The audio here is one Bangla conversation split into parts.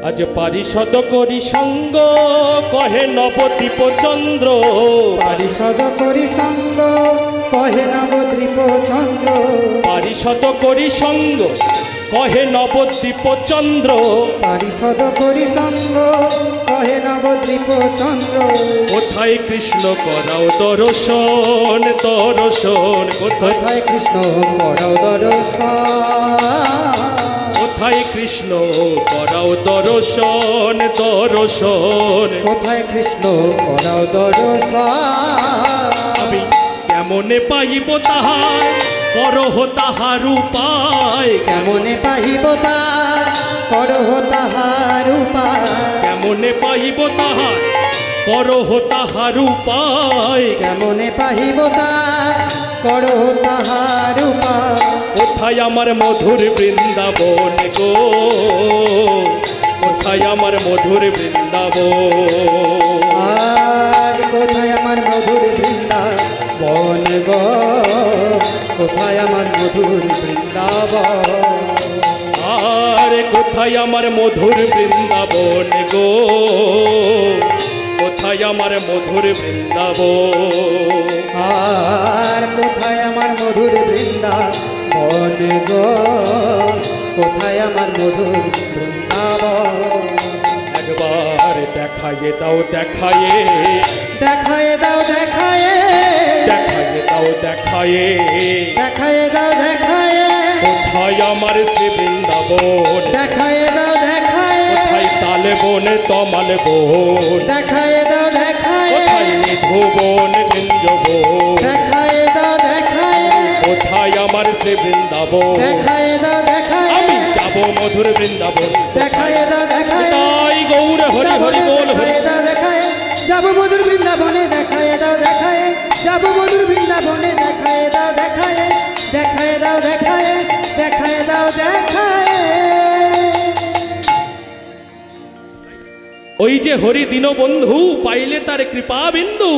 আজ পারিষদ করি সঙ্গ কহে নবদ্বীপ চন্দ্র, পারিষদ করি সঙ্গ কহে নবদ্বীপ চন্দ্র, পারিষদ করি সঙ্গ কহে নবদ্বীপ চন্দ্র, পারিষদ করি সঙ্গ কহে নবদ্বীপ চন্দ্র। কোথায় কৃষ্ণ করাও দর্শন দর্শন, কোথায় কৃষ্ণ করাও দর্শন, কোথায় কৃষ্ণ করাও দর্শন দর্শন, কোথায় কৃষ্ণ করাও দর্শন। আমি কেমনে পাইব তাহার করহ তাহার উপায়, কেমনে পাইব তার করহ তাহার উপায়, কেমনে পাইব তাহার করহ তাহার উপায়, কেমনে পাইব তার করহ তাহার উপায়। কোথায় আমার মধুর বৃন্দাবন গো, কোথায় আমার মধুর বৃন্দাবন, আর কোথায় আমার মধুর বৃন্দাবন গো, কোথায় আমার মধুর বৃন্দাবন, আর কোথায় আমার মধুর বৃন্দাবন গো, কোথায় আমার মধুর বৃন্দাবন, আর কোথায় আমার মধুর বৃন্দাবন গো, কোথায় আমার মধুর বৃন্দাবন। একবার দেখায়ে দাও দেখায়ে, দেখায়ে দাও দেখায়ে, দেখায়ে দাও দেখায়ে, দেখায়ে দাও দেখায়ে, কোথায় আমার শ্রী বৃন্দাবন, দেখায়ে দাও দেখায়ে, কোথায় তালে বনে তমাল বন, দেখায়ে দাও দেখায়ে, কোথায় নিধুবন বৃঞ্জবন, দেখায়ে দাও দেখায়ে, কোথায় আমার শ্রী বৃন্দাবন, দেখায়ে দাও দেখায়ে, আমি যাব মধুর বৃন্দাবন, দেখায়ে দাও দেখায়ে, তাই গৌর হরি হরি বল হরি, দেখায়ে দাও দেখায়ে, যাব মধুর বৃন্দাবনে, দেখায়ে দাও দেখায়ে, যাব মধুর বৃন্দাবনে, দেখায়ে দাও দেখায়ে, দেখায়ে দাও দেখায়ে, দেখায়ে দাও দেখায়ে। ওই যে হরি দীনবন্ধু পাইলে তার কৃপা বিন্দু,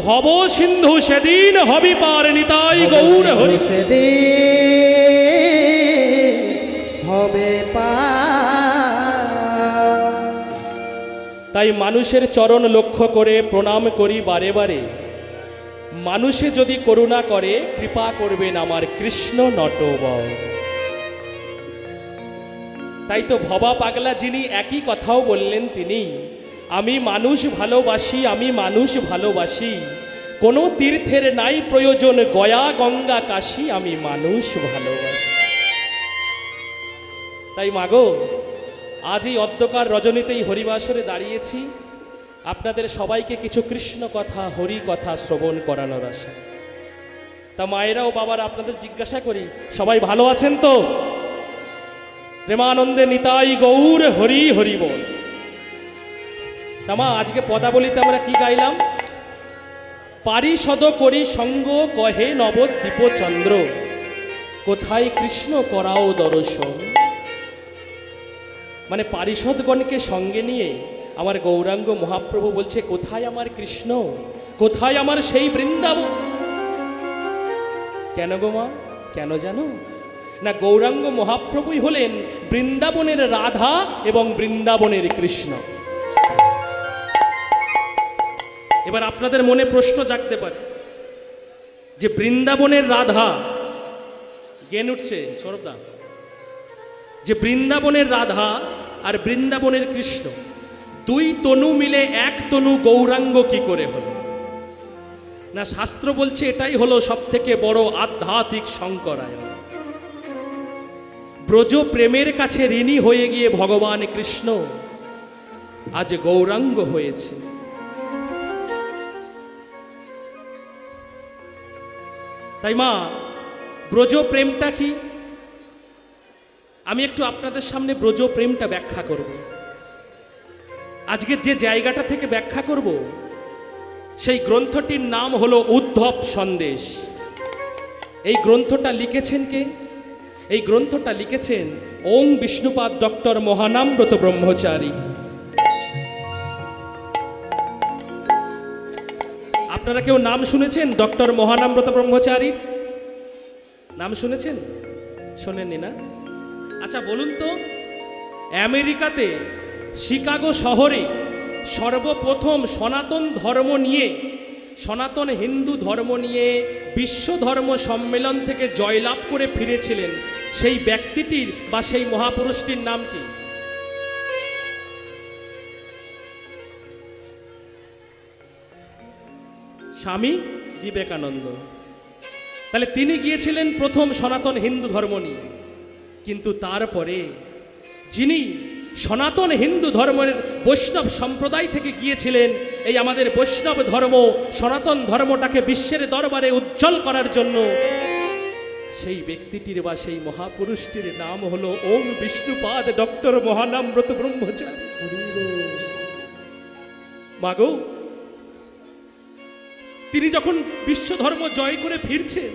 ভব সিন্ধু সেদিন হবি পার নিতাই গৌর হরি। সেদিন হবে পার। তাই মানুষের চরণ লক্ষ্য করে প্রণাম করি বারে বারে, মানুষে যদি করুণা করে কৃপা করবেন আমার কৃষ্ণ নটবর। তাই তো ভবা পাগলা যিনি একই কথাও বললেন তিনি, আমি মানুষ ভালোবাসি, আমি মানুষ ভালোবাসি, কোনো তীর্থের নাই প্রয়োজন গয়া গঙ্গা কাশী, আমি মানুষ ভালোবাসি। তাই মাগো, আজ এই অন্ধকার রজনীতেই হরিবাসরে দাঁড়িয়েছি আপনাদের সবাইকে কিছু কৃষ্ণ কথা হরি কথা শ্রবণ করানোর আশা। তা মায়েরা ও বাবারা আপনাদের জিজ্ঞাসা করি, সবাই ভালো আছেন তো? প্রেমানন্দে নিতাই গৌর হরি হরি বল। তামা আজকে পদাবলিতে আমরা কি গাইলাম? পারিষদ করি সঙ্গ কহে নবদ্বীপ চন্দ্র, কোথায় কৃষ্ণ করাও দর্শন। মানে পারিষদগণকে সঙ্গে নিয়ে আমার গৌরাঙ্গ মহাপ্রভু বলছে, কোথায় আমার কৃষ্ণ, কোথায় আমার সেই বৃন্দাবন। কেন গো মা, কেন জানো না? গৌরাঙ্গ মহাপ্রভুই হলেন বৃন্দাবনের রাধা এবং বৃন্দাবনের কৃষ্ণ। এবার আপনাদের মনে প্রশ্ন জাগতে পারে যে বৃন্দাবনের রাধা, জ্ঞান উঠছে সৌরভদা, যে বৃন্দাবনের রাধা আর বৃন্দাবনের কৃষ্ণ দুই তনু মিলে এক তনু গৌরাঙ্গ কি করে হলো? না, শাস্ত্র বলছে এটাই হলো সব থেকে বড় আধ্যাত্মিক শঙ্করায়ণ। ব্রজ প্রেমের কাছে ঋণী হয়ে গিয়ে ভগবান কৃষ্ণ আজ গৌরাঙ্গ হয়েছে। তাই মা, ব্রজ প্রেমটা কি? আমি একটু আপনাদের সামনে ব্রজ প্রেমটা ব্যাখ্যা করব। আজকের যে জায়গাটা থেকে ব্যাখ্যা করব সেই গ্রন্থটির নাম হলো উদ্ধব সন্দেশ। এই গ্রন্থটা লিখেছেন কে? এই গ্রন্থটা লিখেছেন ওং বিষ্ণুপাদ ডক্টর মহানামব্রত ব্রহ্মচারী। আপনারা কেউ নাম শুনেছেন ডক্টর মহানামব্রত ব্রহ্মচারীর? নাম শুনেছেন? শোনেননি না? আচ্ছা বলুন তো, আমেরিকাতে শিকাগো শহরে সর্বপ্রথম সনাতন ধর্ম নিয়ে, সনাতন হিন্দু ধর্ম নিয়ে বিশ্ব ধর্ম সম্মেলন থেকে জয়লাভ করে ফিরেছিলেন, সেই ব্যক্তিটির বা সেই মহাপুরুষটির নাম কি? স্বামী বিবেকানন্দ। তাহলে তিনি গিয়েছিলেন প্রথম সনাতন হিন্দু ধর্ম নিয়ে। কিন্তু তারপরে যিনি সনাতন হিন্দু ধর্মের বৈষ্ণব সম্প্রদায় থেকে গিয়েছিলেন এই আমাদের বৈষ্ণব ধর্ম, সনাতন ধর্মটাকে বিশ্বের দরবারে উজ্জ্বল করার জন্য, সেই ব্যক্তিটির বা সেই মহাপুরুষটির নাম হলো ওম বিষ্ণুপাদ ডক্টর মহানামব্রত ব্রহ্মচারী। মাগো, তিনি যখন বিশ্ব ধর্ম জয় করে ফিরছেন,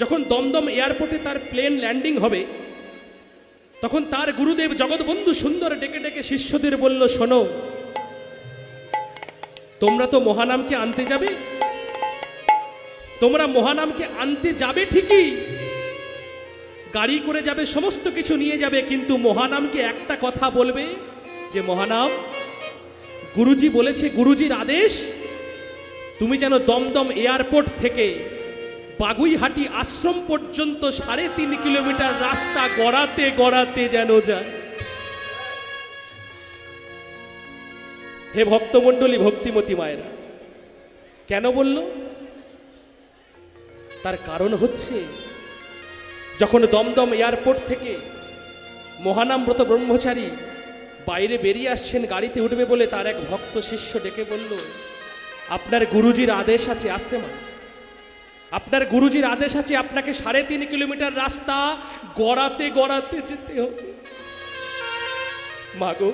যখন দমদম এয়ারপোর্টে তার প্লেন ল্যান্ডিং হবে, তখন তার গুরুদেব জগৎবন্ধু সুন্দর ডেকে ডেকে শিষ্যদের বলল, শোনো, তোমরা তো মহানামকে আনতে যাবে, তোমরা মহানামকে আনতে যাবে ঠিকই, গাড়ি করে যাবে, সমস্ত কিছু নিয়ে যাবে, কিন্তু মহানামকে একটা কথা বলবে যে মহানাম গুরুজি বলেছে, গুরুজির আদেশ, তুমি যেন দমদম এয়ারপোর্ট থেকে বাগুইহাটি আশ্রম পর্যন্ত 3.5 কিলোমিটার রাস্তা গড়াতে গড়াতে যেন যায়। হে ভক্তমণ্ডলী, ভক্তিমতী মায়েরা, কেন বলল? তার কারণ হচ্ছে, যখন দমদম এয়ারপোর্ট থেকে মহানামব্রত ব্রহ্মচারী বাইরে বেরিয়ে আসছেন গাড়িতে উঠবে বলে, তার এক ভক্ত শিষ্য ডেকে বলল, আপনার গুরুজির আদেশ আছে, আসতে মা, আপনার গুরুজির আদেশ আছে, আপনাকে 3.5 কিলোমিটার রাস্তা গড়াতে গড়াতে যেতে হবে। মাগো,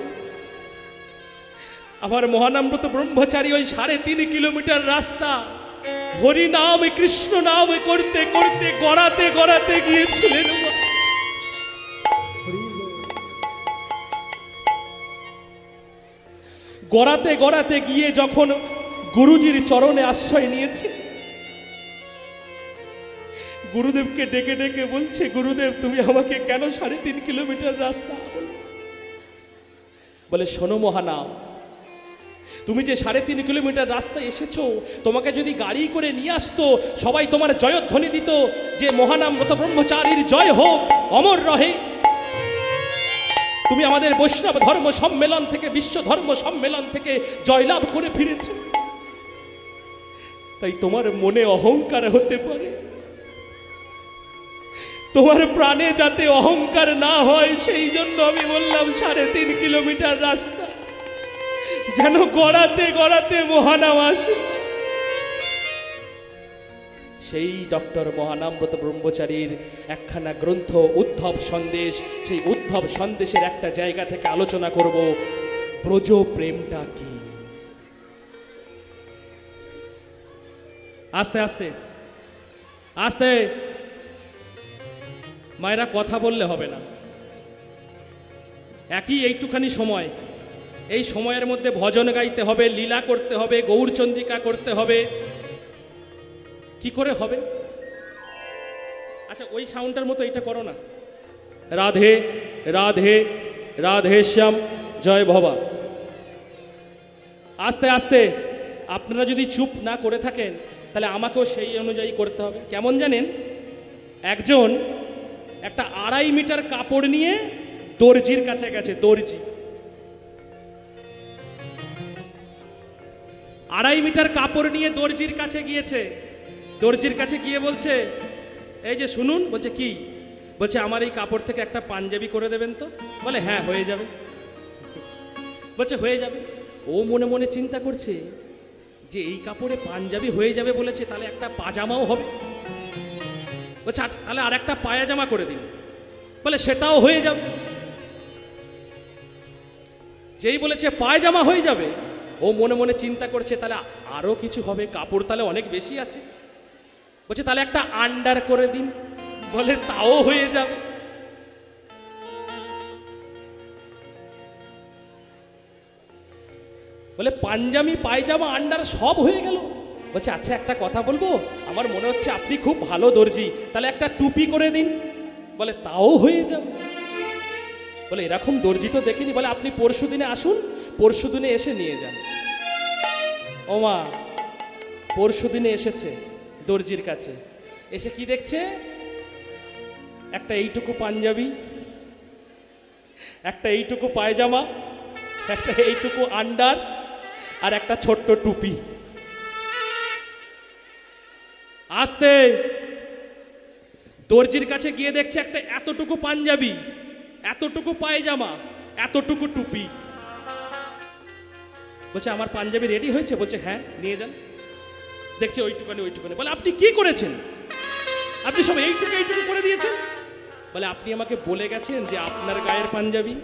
আমার মহানামব্রত ব্রহ্মচারী ওই 3.5 কিলোমিটার রাস্তা হরি নাম কৃষ্ণ নাম করতে করতে গড়াতে গড়াতে গিয়েছিলেন। গড়াতে গড়াতে গিয়ে যখন গুরুজির চরণে আশ্রয় নিয়েছে, গুরুদেবকে ডেকে ডেকে বলছে, গুরুদেব তুমি আমাকে কেন 3.5 কিলোমিটার রাস্তা? বলে, শোনো মহানাম, তুমি যে 3.5 কিলোমিটার রাস্তা এসেছো, তোমাকে যদি গাড়ি করে নিয়ে আসতো, সবাই তোমার জয়ধ্বনি দিত যে মহানামব্রত ব্রহ্মচারীর জয় হোক, অমর রহে। তুমি আমাদের বৈষ্ণব ধর্ম সম্মেলন থেকে, বিশ্ব ধর্ম সম্মেলন থেকে জয়লাভ করে ফিরেছ, তাই তোমার মনে অহংকার হতে পারে, তোমার প্রাণে যাতে অহংকার না হয় সেই জন্য আমি বললাম 3.5 কিলোমিটার রাস্তা যেন গড়াতে গড়াতে মহানাম আসে। সেই ডক্টর মহানামব্রত ব্রহ্মচারীর একখানা গ্রন্থ উদ্ধব সন্দেশ, সেই উদ্ধব সন্দেশের একটা জায়গা থেকে আলোচনা করব, ব্রজ প্রেমটা কি। আস্তে আস্তে আস্তে মায়েরা, কথা বললে হবে না, এইটুখানি সময়, এই সময়ের মধ্যে ভজন গাইতে হবে, লীলা করতে হবে, গৌরচন্দ্রিকা করতে হবে। কি করে হবে? আচ্ছা, ওই সাউন্ডটার মতো এটা করো না, রাধে রাধে রাধে শ্যাম জয় ভবা। আস্তে আস্তে আপনারা যদি চুপ না করে থাকেন, তাহলে আমাকেও সেই অনুযায়ী করতে হবে। কেমন জানেন, একজন একটা 2.5 মিটার কাপড় নিয়ে দর্জির কাছে গেছে, দর্জি 2.5 মিটার কাপড় নিয়ে দর্জির কাছে গিয়েছে। দর্জির কাছে গিয়ে বলছে, এই যে শুনুন, বলছে কি? বলছে আমার এই কাপড় থেকে একটা পাঞ্জাবি করে দেবেন তো? বলে হ্যাঁ, হয়ে যাবে। বলছে হয়ে যাবে। ও মনে মনে চিন্তা করছে যে এই কাপড়ে পাঞ্জাবি হয়ে যাবে বলেছে, তাহলে একটা পাজামাও হবে। বলছে তাহলে আর একটা পায়জামা করে দিন। বলে সেটাও হয়ে যাবে। যেই বলেছে পায়জামা হয়ে যাবে, ও মনে মনে চিন্তা করছে তাহলে আরো কিছু হবে, কাপড় তাহলে অনেক বেশি আছে। বলছে তাহলে একটা আন্ডার করে দিন। বলে তাও হয়ে যাবে। বলে পাঞ্জাবি পায়জামা আন্ডার সব হয়ে গেল। বলছে আচ্ছা একটা কথা বলবো, আমার মনে হচ্ছে আপনি খুব ভালো দর্জি, তাহলে একটা টুপি করে দিন। বলে তাও হয়ে যাবে। বলে এরকম দর্জি তো দেখিনি। বলে আপনি পরশু দিনে আসুন, পরশু দিনে এসে নিয়ে যান। ও মা, পরশু দিনে এসেছে দর্জির কাছে, এসে কি দেখছে? একটা এইটুকু পাঞ্জাবি, একটা এইটুকু পায়জামা, একটা এইটুকু আন্ডার, আর একটা ছোট্ট টুপি। আসতে দর্জির কাছে গিয়ে দেখছে একটা এতটুকু পাঞ্জাবি, এতটুকু পায়জামা, এতটুকু টুপি। বলছে আমার পাঞ্জাবি রেডি হয়েছে? বলছে হ্যাঁ, নিয়ে যান। দেখছে ওইটুকানি ওইটুকানি। বলে আপনি কি করেছেন? আপনি সব এইটুকু এইটুকু করে দিয়েছেন? বলে আপনি আমাকে বলে গেছেন যে আপনার গায়ের পাঞ্জাবি,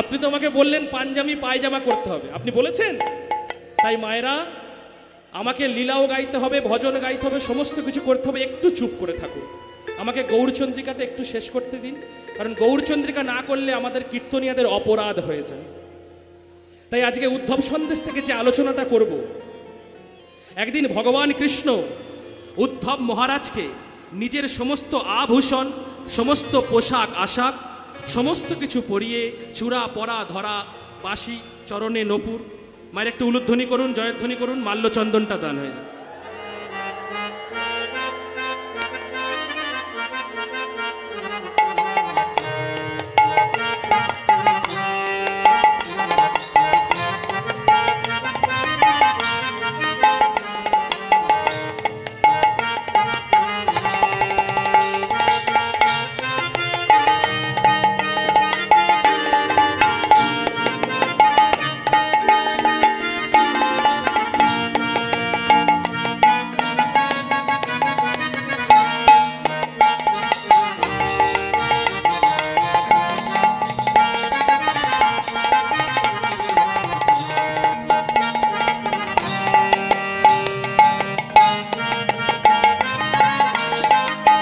আপনি তো আমাকে বললেন পাঞ্জাবি পায়জামা করতে হবে, আপনি বলেছেন। তাই মায়েরা, আমাকে লীলাও গাইতে হবে, ভজন গাইতে হবে, সমস্ত কিছু করতে হবে, একটু চুপ করে থাকুন। আমাকে গৌরচন্দ্রিকাটা একটু শেষ করতে দিন, কারণ গৌরচন্দ্রিকা না করলে আমাদের কীর্তনীয়াদের অপরাধ হয়ে যায়। তাই আজকে উদ্ধব সন্দেশ থেকে যে আলোচনাটা করব, একদিন ভগবান কৃষ্ণ উদ্ধব মহারাজকে নিজের সমস্ত আভূষণ, সমস্ত পোশাক আশাক, সমস্ত কিছু পরিয়ে, চূড়া পরা ধরা, বাঁশি চরণে নপুর, মায়ের একটু উলুধ্বনি করুন, জয়ধ্বনি করুন, মাল্যচন্দনটা দান হয়ে যায়।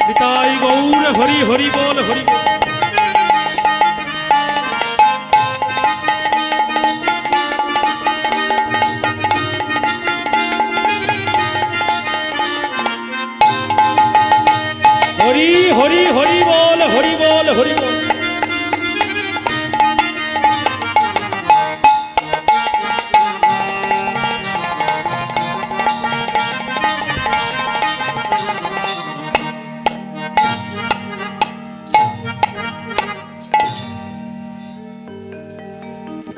নিতাই গৌর হরি হরি বল, হরি বল। হরি হরি হরি বল, হরি বল, হরি বল।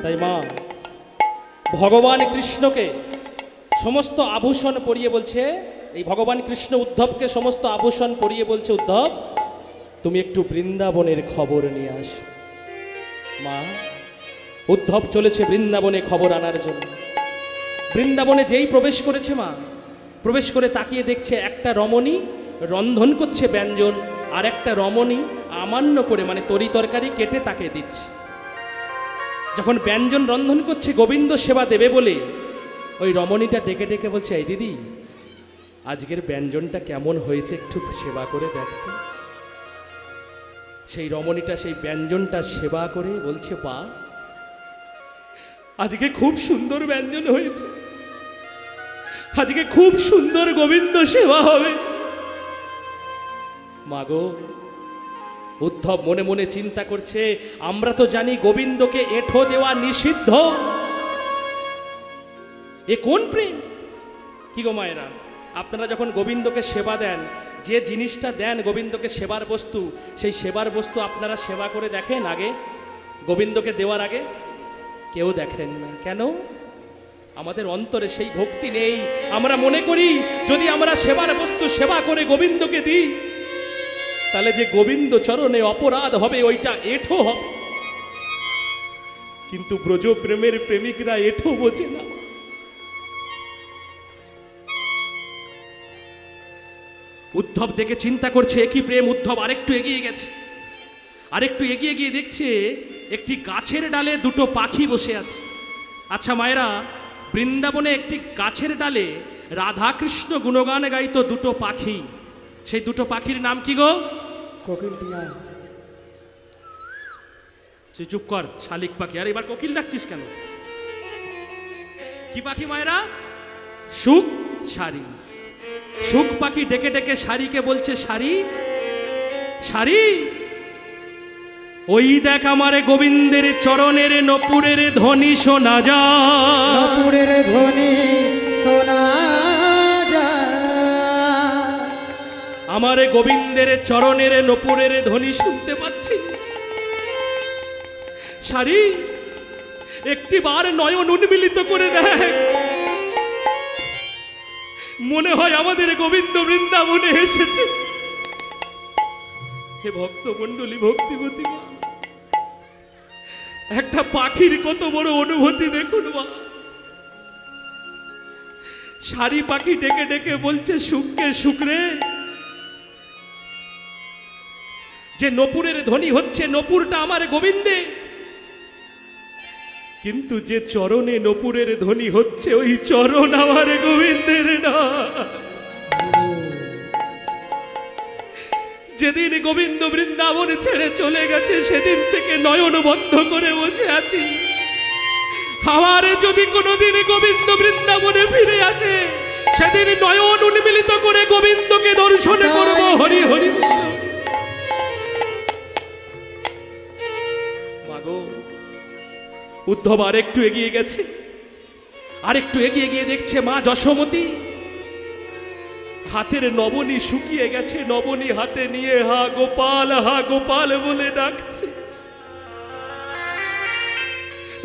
তাই মা ভগবান কৃষ্ণকে সমস্ত আভূষণ পরিয়ে বলছে, এই ভগবান কৃষ্ণ উদ্ধবকে সমস্ত আভূষণ পরিয়ে বলছে, উদ্ধব তুমি একটু বৃন্দাবনের খবর নিয়ে আস। মা, উদ্ধব চলেছে বৃন্দাবনে খবর আনার জন্য। বৃন্দাবনে যেই প্রবেশ করেছে মা, প্রবেশ করে তাকিয়ে দেখছে একটা রমণী রন্ধন করছে ব্যঞ্জন, আর একটা রমণী আমান্য করে মানে তরি তরকারি কেটে তাকে দিচ্ছে। যখন ব্যঞ্জন রন্ধন করছে গোবিন্দ সেবা দেবে বলে, ওই রমণীটা ডেকে ডেকে বলছে, এই দিদি আজকের ব্যঞ্জনটা কেমন হয়েছে একটু সেবা করে দেখো। সেই রমণীটা সেই ব্যঞ্জনটা সেবা করে বলছে, বা আজকে খুব সুন্দর ব্যঞ্জন হয়েছে, আজকে খুব সুন্দর গোবিন্দ সেবা হবে। মাগো, উদ্ধব মনে মনে চিন্তা করছে, আমরা তো জানি গোবিন্দকে এঁঠো দেওয়া নিষিদ্ধ, এ কোন প্রেম? কি গো মায়েরা, আপনারা যখন গোবিন্দকে সেবা দেন, যে জিনিসটা দেন গোবিন্দকে সেবার বস্তু, সেই সেবার বস্তু আপনারা সেবা করে দেখেন আগে? গোবিন্দকে দেওয়ার আগে কেউ দেখেন না। কেন? আমাদের অন্তরে সেই ভক্তি নেই। আমরা মনে করি যদি আমরা সেবার বস্তু সেবা করে গোবিন্দকে দিই, তাহলে যে গোবিন্দ চরণে অপরাধ হবে, ওইটা এঁঠো হবে। কিন্তু ব্রজ প্রেমের প্রেমিকরা এঁঠো বোঝে না। উদ্ধব দেখে চিন্তা করছে, একই প্রেম। উদ্ধব আরেকটু এগিয়ে গেছে, আরেকটু এগিয়ে গিয়ে দেখছে একটি গাছের ডালে দুটো পাখি বসে আছে। আচ্ছা মায়েরা, বৃন্দাবনে একটি গাছের ডালে রাধাকৃষ্ণ গুণগান গাইতো দুটো পাখি। সেই দুটো পাখির নাম কি গো? কোকিল টিয়া। তুই চুপ কর, শালিক পাখি। আর এবার কোকিল ডাকছিস কেন? কি পাখি মায়েরা? সুখ সারি। সুখ পাখি ডেকে ডেকে সারিকে বলছে, সারি সারি ওই দেখ আমার গোবিন্দের চরণের নপুরের ধ্বনি শোনা যায়, নপুরের ধ্বনি শোনা যায়। আমার গোবিন্দের চরণের নপুরের ধ্বনি শুনতে পাচ্ছি। সারি একটি বার নয়ন উন্মিলিত করে দেখ, মনে হয় আমাদের গোবিন্দ বৃন্দাবনে এসেছে। হে ভক্ত মণ্ডলী, ভক্তিবতী মা, একটা পাখির কত বড় অনুভূতি দেখুন মা। সারি পাখি ডেকে ডেকে বলছে সুখকে সুখরে, যে নপুরের ধ্বনি হচ্ছে, নপুরটা আমার গোবিন্দে, কিন্তু যে চরণে নপুরের ধ্বনি হচ্ছে ওই চরণ আমার গোবিন্দের না। যেদিন গোবিন্দ বৃন্দাবন ছেড়ে চলে গেছে সেদিন থেকে নয়ন বন্ধ করে বসে আছি। আমার যদি কোনোদিন গোবিন্দ বৃন্দাবনে ফিরে আসে সেদিন নয়ন উন্মিলিত করে গোবিন্দকে দর্শন করব। হরি হরি। মাগো, উদ্ধব আর একটু এগিয়ে গেছে, আর একটু এগিয়ে গিয়ে দেখছে মা যশোমতী হাতের নবনী শুকিয়ে গেছে, নবনী হাতে নিয়ে হা গোপাল বলে ডাকছে।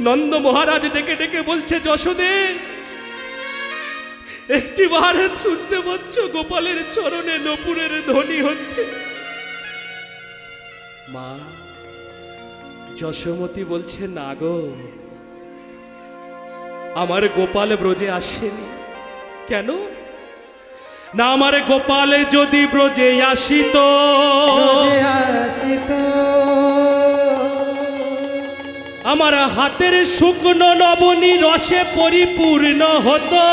নন্দ মহারাজ ডেকে ডেকে বলছে যশোদে, একটি বার শুনতে পাচ্ছ গোপালের চরণে নপুরের ধ্বনি হচ্ছে? মা যশোমতী বলছে না গো, আমার গোপাল ব্রজে আসেনি। কেন না, আমার গোপাল যদি ব্রজে আসিত, আমার হাতের শুকনো নবনী রসে পরিপূর্ণ হতো,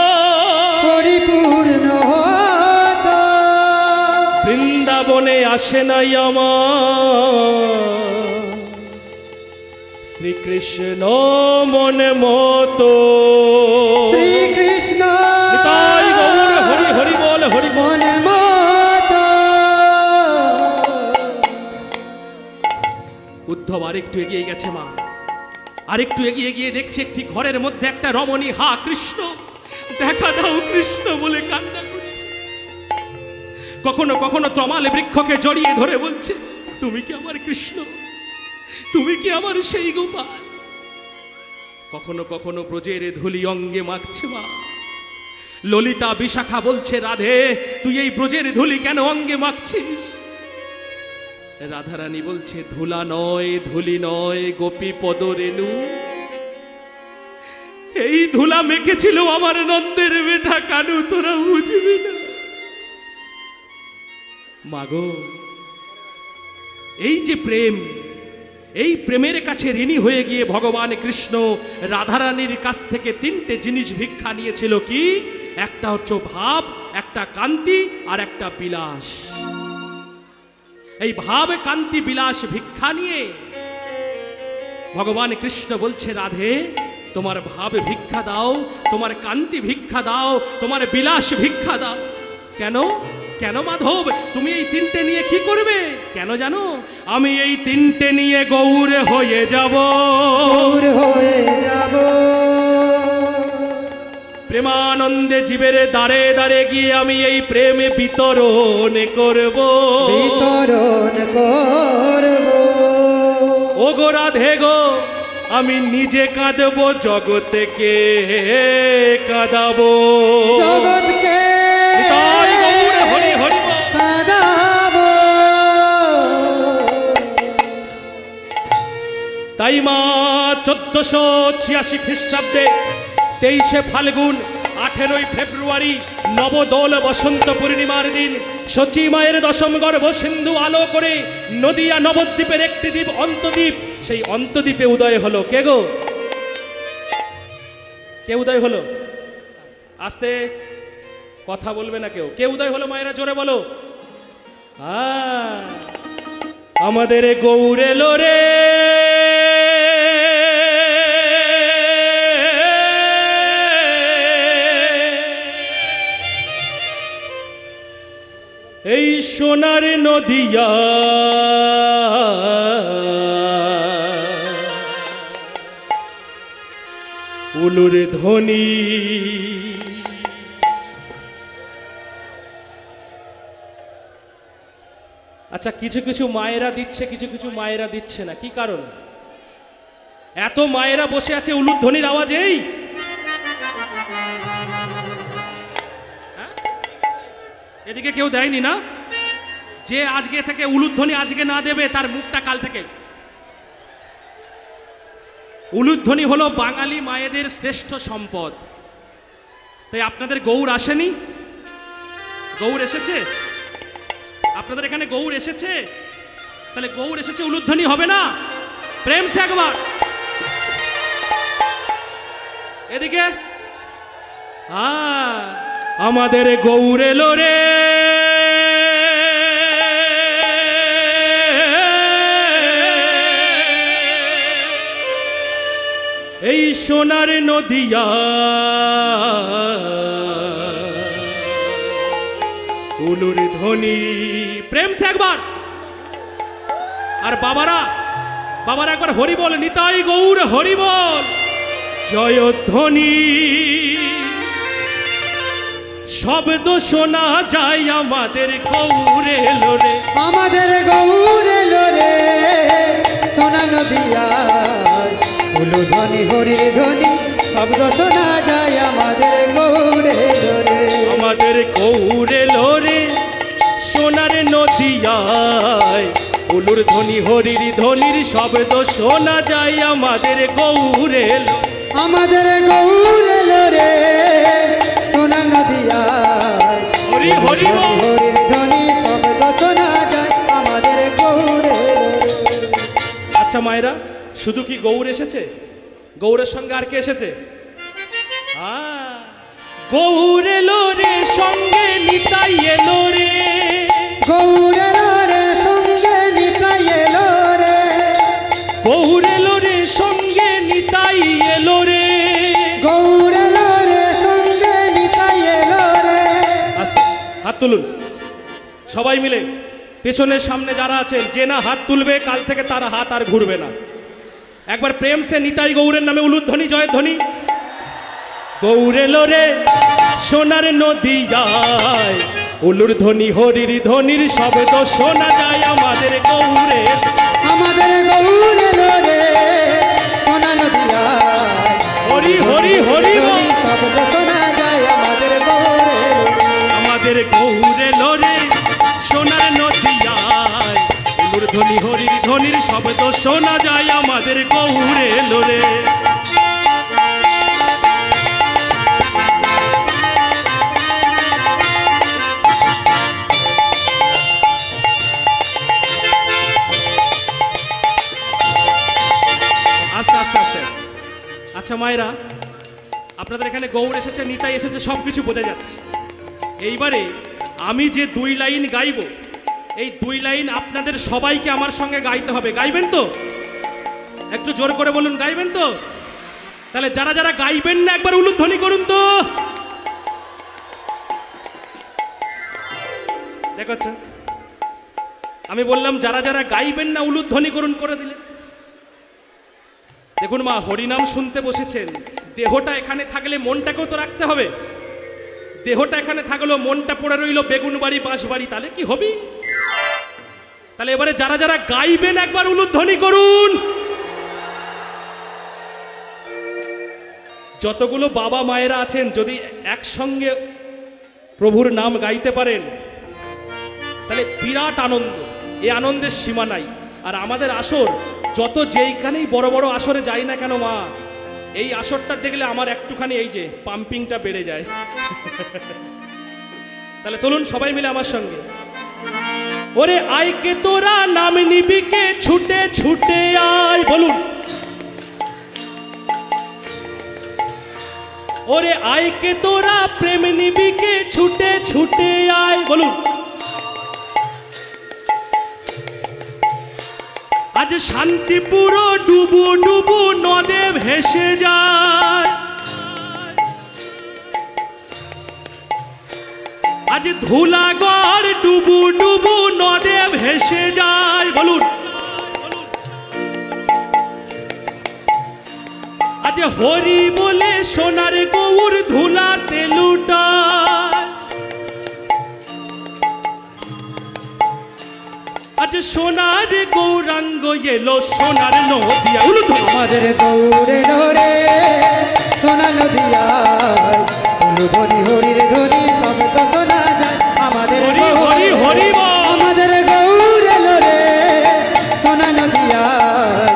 বৃন্দাবনে আসে নাই আমার শ্রীকৃষ্ণ মনে মতো। শ্রীকৃষ্ণ হরি হরি বল, হরি মনে মতো। উদ্ধব আরেকটু এগিয়ে গেছে মা, আরেকটু এগিয়ে গিয়ে দেখছে একটি ঘরের মধ্যে একটা রমণী হা কৃষ্ণ, দেখা দাও কৃষ্ণ বলে কান্না করছে। কখনো কখনো তমাল বৃক্ষকে জড়িয়ে ধরে বলছে তুমি কি আমার কৃষ্ণ, তুমি কি আমার সেই গোপাল। কখনো কখনো ব্রজের ধুলি অঙ্গে মাখছে মা। ললিতা বিশাখা বলছে রাধে তুই এই ব্রজের ধুলি কেন অঙ্গে মাখছিস? রাধারানী বলছে ধুলা নয়, ধুলি নয়, গোপী পদ রেণু, এই ধুলা মেখেছিল আমার নন্দের বেটা কানু, তোরা বুঝবি না। মাগো, এই যে প্রেম, এই প্রেমের কাছে ঋণী হয়ে গিয়ে ভগবান কৃষ্ণ রাধারানীর কাছ থেকে তিনটে জিনিস ভিক্ষা নিয়েছিল। কি? একটা হচ্ছে ভাব, একটা কান্তি, আর একটা বিলাস। এই ভাব, কান্তি, বিলাস ভিক্ষা নিয়ে ভগবান কৃষ্ণ বলছে রাধে তোমার ভাব ভিক্ষা দাও, তোমার কান্তি ভিক্ষা দাও, তোমার বিলাস ভিক্ষা দাও। কেন? কেন মাধব তুমি এই তিনটে নিয়ে কি করবে? কেন জানো? আমি এই তিনটে নিয়ে গৌর হয়ে যাব, গৌর হয়ে যাব। প্রেমানন্দে জীবের দ্বারে দ্বারে গিয়ে আমি এই প্রেমে বিতরণ করব, বিতরণ করব। ও গো রাধে গো, আমি নিজে কাঁদবো, জগৎকে কাঁদাবো, জগৎকে হরি হরি কাঁদাবো। তাই মা 1486 খ্রিস্টাব্দে 23শে ফাল্গুন 18ই ফেব্রুয়ারি নবদোল বসন্ত পূর্ণিমার দিন শচী মায়ের দশম গর্ভ সিন্ধু আলো করে নদিয়া নবদ্বীপের একটি দ্বীপ অন্তদ্বীপ, সেই অন্তদ্বীপে উদয় হলো। কে গো? কে উদয় হলো? আস্তে কথা বলবে না কেউ। কে উদয় হলো মায়েরা জোরে বলো। আমাদের গৌর এলো রে, এই সোনার নদিয়া উলুর ধ্বনি। আচ্ছা, কিছু কিছু মায়েরা দিচ্ছে, কিছু কিছু মায়েরা দিচ্ছে না, কি কারণ? এত মায়েরা বসে আছে উলুর ধ্বনির আওয়াজেই। হ্যাঁ? এদিকে কেউ দেয়নি না? যে আজকে থেকে উলুধ্বনি আজকে না দেবে তার মুখটা কাল থেকে। উলুধ্বনি হলো বাঙালি মায়েদের শ্রেষ্ঠ সম্পদ। তাই আপনাদের গৌর আসেনি? গৌর এসেছে? আপনাদের এখানে গৌর এসেছে? তাহলে গৌর এসেছে, উলুধ্বনি হবে না? প্রেম সে একবার এদিকে। আমাদের গৌর এলো রে, এই সোনার নদিয়া, উলুর ধ্বনি। প্রেম সে একবার। আর বাবারা, বাবারা একবার হরি বল, নিতাই গৌর হরি বল, জয়ধ্বনি। শব্দ শোনা যায় আমাদের গৌর এলো রে, আমাদের গৌর এলো রে, সোনা নদিয়া, উলুধ্বনি হরির ধ্বনি, শব্দ শোনা যায় আমাদের গৌর এলো রে। আমাদের গৌর এলো রে, সোনার নদিয়ায়, উলুর ধ্বনি হরির ধ্বনির শব্দ শোনা যায় আমাদের গৌর এলো। আমাদের গৌর এলো রে, সোনা নদিয়া, হরি হরি বল। হরির ধ্বনি, শব্দ শোনা যায় আমাদের গৌর এলো রে। আচ্ছা মায়েরা, শুধু কি গৌর এসেছে? গৌরের সঙ্গে আর কে এসেছে? গৌর এলো রে, সঙ্গে নিতাই এলো রে, গৌর এলো রে, সঙ্গে নিতাই এলো রে, গৌর এলো রে, সঙ্গে নিতাই এলো রে, গৌর এলো রে, সঙ্গে নিতাই এলো রে। আস্তে হাত তুলুন সবাই মিলে। পেছনের সামনে যারা আছেন, যে না হাত তুলবে কাল থেকে তার হাত আর ঘুরবে না। একবার প্রেম সে নিতাই গৌরের নামে উলুধ্বনি, জয়ধ্বনি। গৌর এলো রে, সোনার নদিয়ায়, উলুর ধ্বনি হরির ধ্বনির শব্দ শোনা যায় আমাদের গৌরে। আমাদের গৌর এলো রে, সোনা নদিয়া, হরি হরি হরি বল। শব্দ শোনা যায় আমাদের গৌর এলো রে। আমাদের গৌর এলো রে, সোনার নদিয়ায়, উলুর ধ্বনি হরির ধ্বনির শব্দ শোনা যায় আমাদের গৌর এলো রে। আস্তে আস্তে আস্তে। আচ্ছা মায়েরা, আপনাদের এখানে গৌর এসেছে, নিতাই এসেছে, সব কিছু বোঝা যাচ্ছে। এইবারে আমি যে দুই লাইন গাইব, এই দুই লাইন আপনাদের সবাইকে আমার সঙ্গে গাইতে হবে। গাইবেন তো? একটু জোর করে বলুন, গাইবেন তো? তাহলে যারা যারা গাইবেন না একবার উলুধ্বনি করুন তো। দেখাচ্ছে, আমি বললাম যারা যারা গাইবেন না উলুধ্বনি করুন, করে দিলে। দেখুন মা, হরিনাম শুনতে বসেছেন, দেহটা এখানে থাকলে মনটাকেও তো রাখতে হবে। দেহটা এখানে থাকলো, মনটা পড়ে রইল বেগুন বাড়ি বাঁশ বাড়ি, তাহলে কি হবে? তাহলে এবারে যারা যারা গাইবেন একবার উলুধ্বনি করুন। যতগুলো বাবা মায়েরা আছেন, যদি একসঙ্গে প্রভুর নাম গাইতে পারেন তাহলে বিরাট আনন্দ। এই আনন্দের সীমা নাই। আর আমাদের আসর, যত যেইখানেই বড় বড় আসরে যাই না কেন মা, এই আসরটা দেখলে আমার একটুখানি এই যে পাম্পিংটা বেড়ে যায়। তাহলে চলুন সবাই মিলে আমার সঙ্গে। ওরে আইকে তোরা নাম নিবিকে, ছুটে ছুটে আয়, বলুন। ওরে আইকে তোরা প্রেম নিবিকে, ছুটে ছুটে আয়, বলুন। আজ শান্তিপুর ডুবু ডুবু নদে ভেসে যায়, আজ ধুলাগড় ডুবু ডুবু নদে ভেসে যায়, বলুন। আজ আজকে হরি বলে সোনার গৌর ধুলাতে লুটায়, আজ সোনার গৌরাঙ্গ এলো সোনার নদিয়া। আমাদের গৌরে রে সোনা নদিয়ায় ধ্বনি হরির ধ্বনি শব্দ শোনা যায়। আমাদের হরি হরি হরি বল। আমাদের গৌরে রে সোনা নদিয়ায়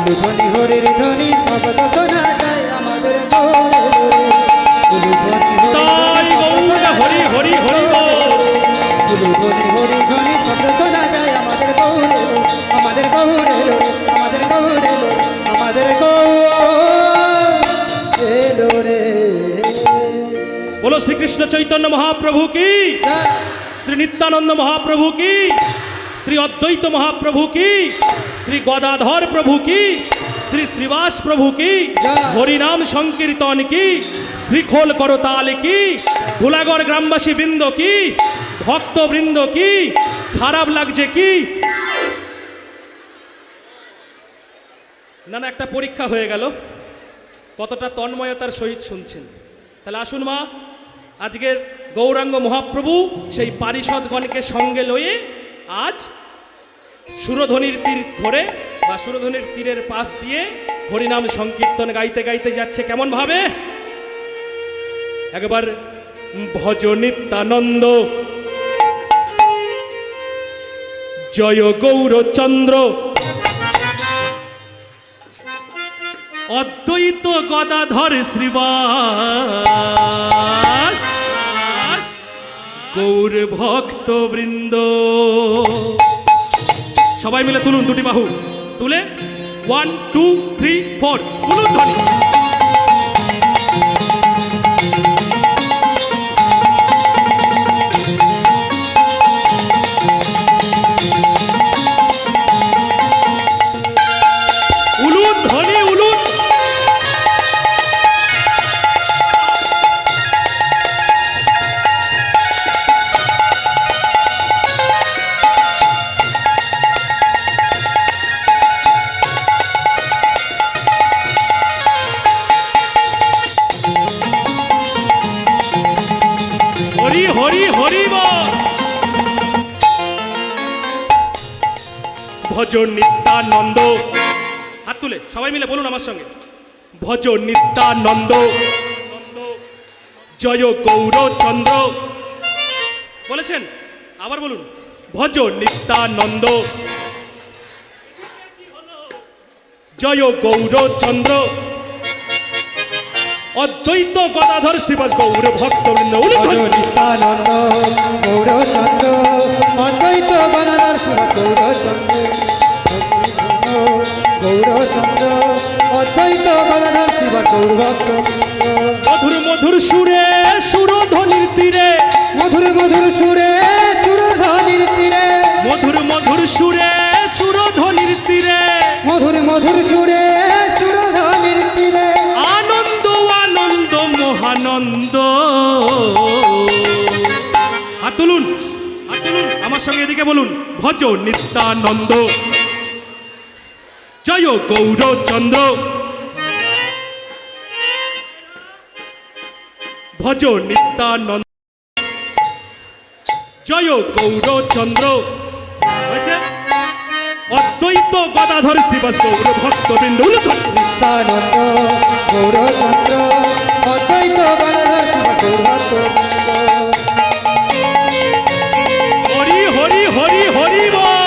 ধ্বনি হরির ধ্বনি শব্দ শোনা যায়। আমাদের গৌরে তাই গৌর হরি হরি হরি বল। ধ্বনি হরি ধ্বনি শব্দ শোনা যায়। আমাদের গৌরে আমাদের গৌরে আমাদের গৌরে আমাদের গৌরে বলো শ্রীকৃষ্ণ চৈতন্য মহাপ্রভু কি, শ্রী নিত্যানন্দ মহাপ্রভু কি, শ্রী অদ্বৈত মহাপ্রভু কি, শ্রী গদাধর প্রভু কি, শ্রী শ্রীবাস প্রভু কি, হরিনাম সংকীর্তন কি, শ্রীখোল করতাল কি, ধুলাগড় গ্রামবাসী বৃন্দ কি, ভক্ত বৃন্দ কি, খারাপ লাগছে কি? না না, একটা পরীক্ষা হয়ে গেল কতটা তন্ময়তার সহিত শুনছেন। তাহলে আসুন মা, আজকের গৌরাঙ্গ মহাপ্রভু সেই পারিষদগণকে সঙ্গে লয়ে আজ সুরধ্বনির তীর ধরে বা সুরধ্বনির তীরের পাশ দিয়ে হরিনাম সংকীর্তন গাইতে গাইতে যাচ্ছে। কেমন ভাবে? একবার ভজ নিত্যানন্দ জয় গৌরচন্দ্র অদ্বৈত গদাধর শ্রীবাস গৌর ভক্ত বৃন্দ। সবাই মিলে তুলুন দুটি বাহু, তুলে 1 2 3 4 তুলুন ধ্বনি। উলুন ধ্বনি উলুন। হরি হরি হরি বল। ভজ নিত্যানন্দ, হাত তুলে সবাই মিলে বলুন আমার সঙ্গে, ভজ নিত্যানন্দ জয় গৌরচন্দ্র। বলেছেন? আবার বলুন, ভজ নিত্যানন্দ জয় গৌরচন্দ্র অদ্বৈত গদাধর শ্রীবাস গৌর ভক্তবৃন্দ। নিত্যানন্দ গৌরচন্দ্র অদ্বৈত গদাধর শ্রীবাস গৌরচন্দ্র গৌরচন্দ্র অদ্বৈত গদাধর শ্রীবাস গৌর ভক্তবৃন্দ। মধুর মধুর সুরে সুরধ্বনির তীরে, মধুর মধুর সুরে সুরধ্বনির তীরে, মধুর মধুর সুরে সুরধ্বনির তীরে, মধুর মধুর সুরে সুরধ্বনির তীরে আনন্দ আনন্দ মহানন্দ। হাত তুলুন, হাত তুলুন আমার সঙ্গে, এদিকে বলুন, ভজ নিত্যানন্দ জয় গৌরচন্দ্র ভজ নিত্যানন্দ জয় গৌরচন্দ্র। হয়েছে? অদ্বৈত গদাধর শ্রীবাস গৌর ভক্তবৃন্দ। নিত্যানন্দ গৌরচন্দ্র অদ্বৈত গদাধর শ্রীবাস গৌর ভক্তবৃন্দ। হরি হরি হরি হরি বল।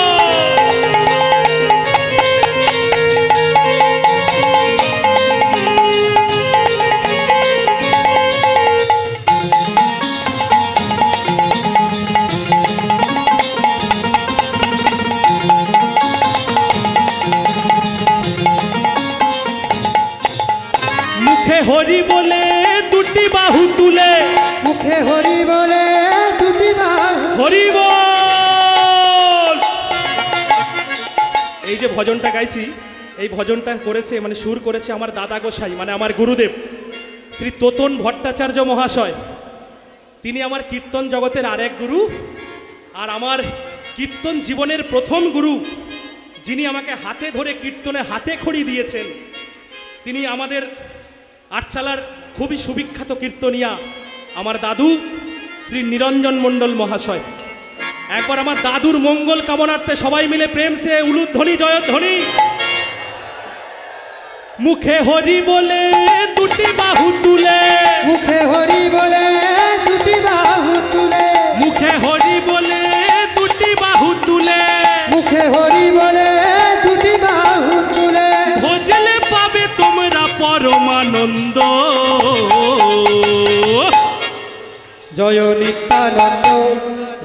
মুখে হরি বলে দুটি বাহু তুলে, মুখে হরি বলে দুটি বাহু হরি বল। এই যে ভজনটা গাইছি, এই ভজনটা করেছে মানে সুর করেছে আমার দাদা গোসাই, মানে আমার গুরুদেব শ্রী তোতন ভট্টাচার্য মহাশয়। তিনি আমার কীর্তন জগতের আরেক গুরু, আর আমার কীর্তন জীবনের প্রথম গুরু, যিনি আমাকে হাতে ধরে কীর্তনে হাতে খড়ি দিয়েছেন, তিনি আমাদের আটচালার খুবই সুবিখ্যাত কীর্তনিয়া আমার দাদু শ্রী নিরঞ্জন মণ্ডল মহাশয়। একবার আমার দাদুর মঙ্গল কামনার্থে সবাই মিলে প্রেম সে উলুধ্বনি জয়ধ্বনি। মুখে হরি বলে দুটি বাহু তুলে, মুখে হরি বলে দুটি বাহু তুলে, মুখে হরি বলে দুটি বাহু তুলে, মুখে হরি বলে দুটি বাহু তুলে, ভজলে পাবে তোমরা পরমানন্দ। জয় নিত্যানন্দ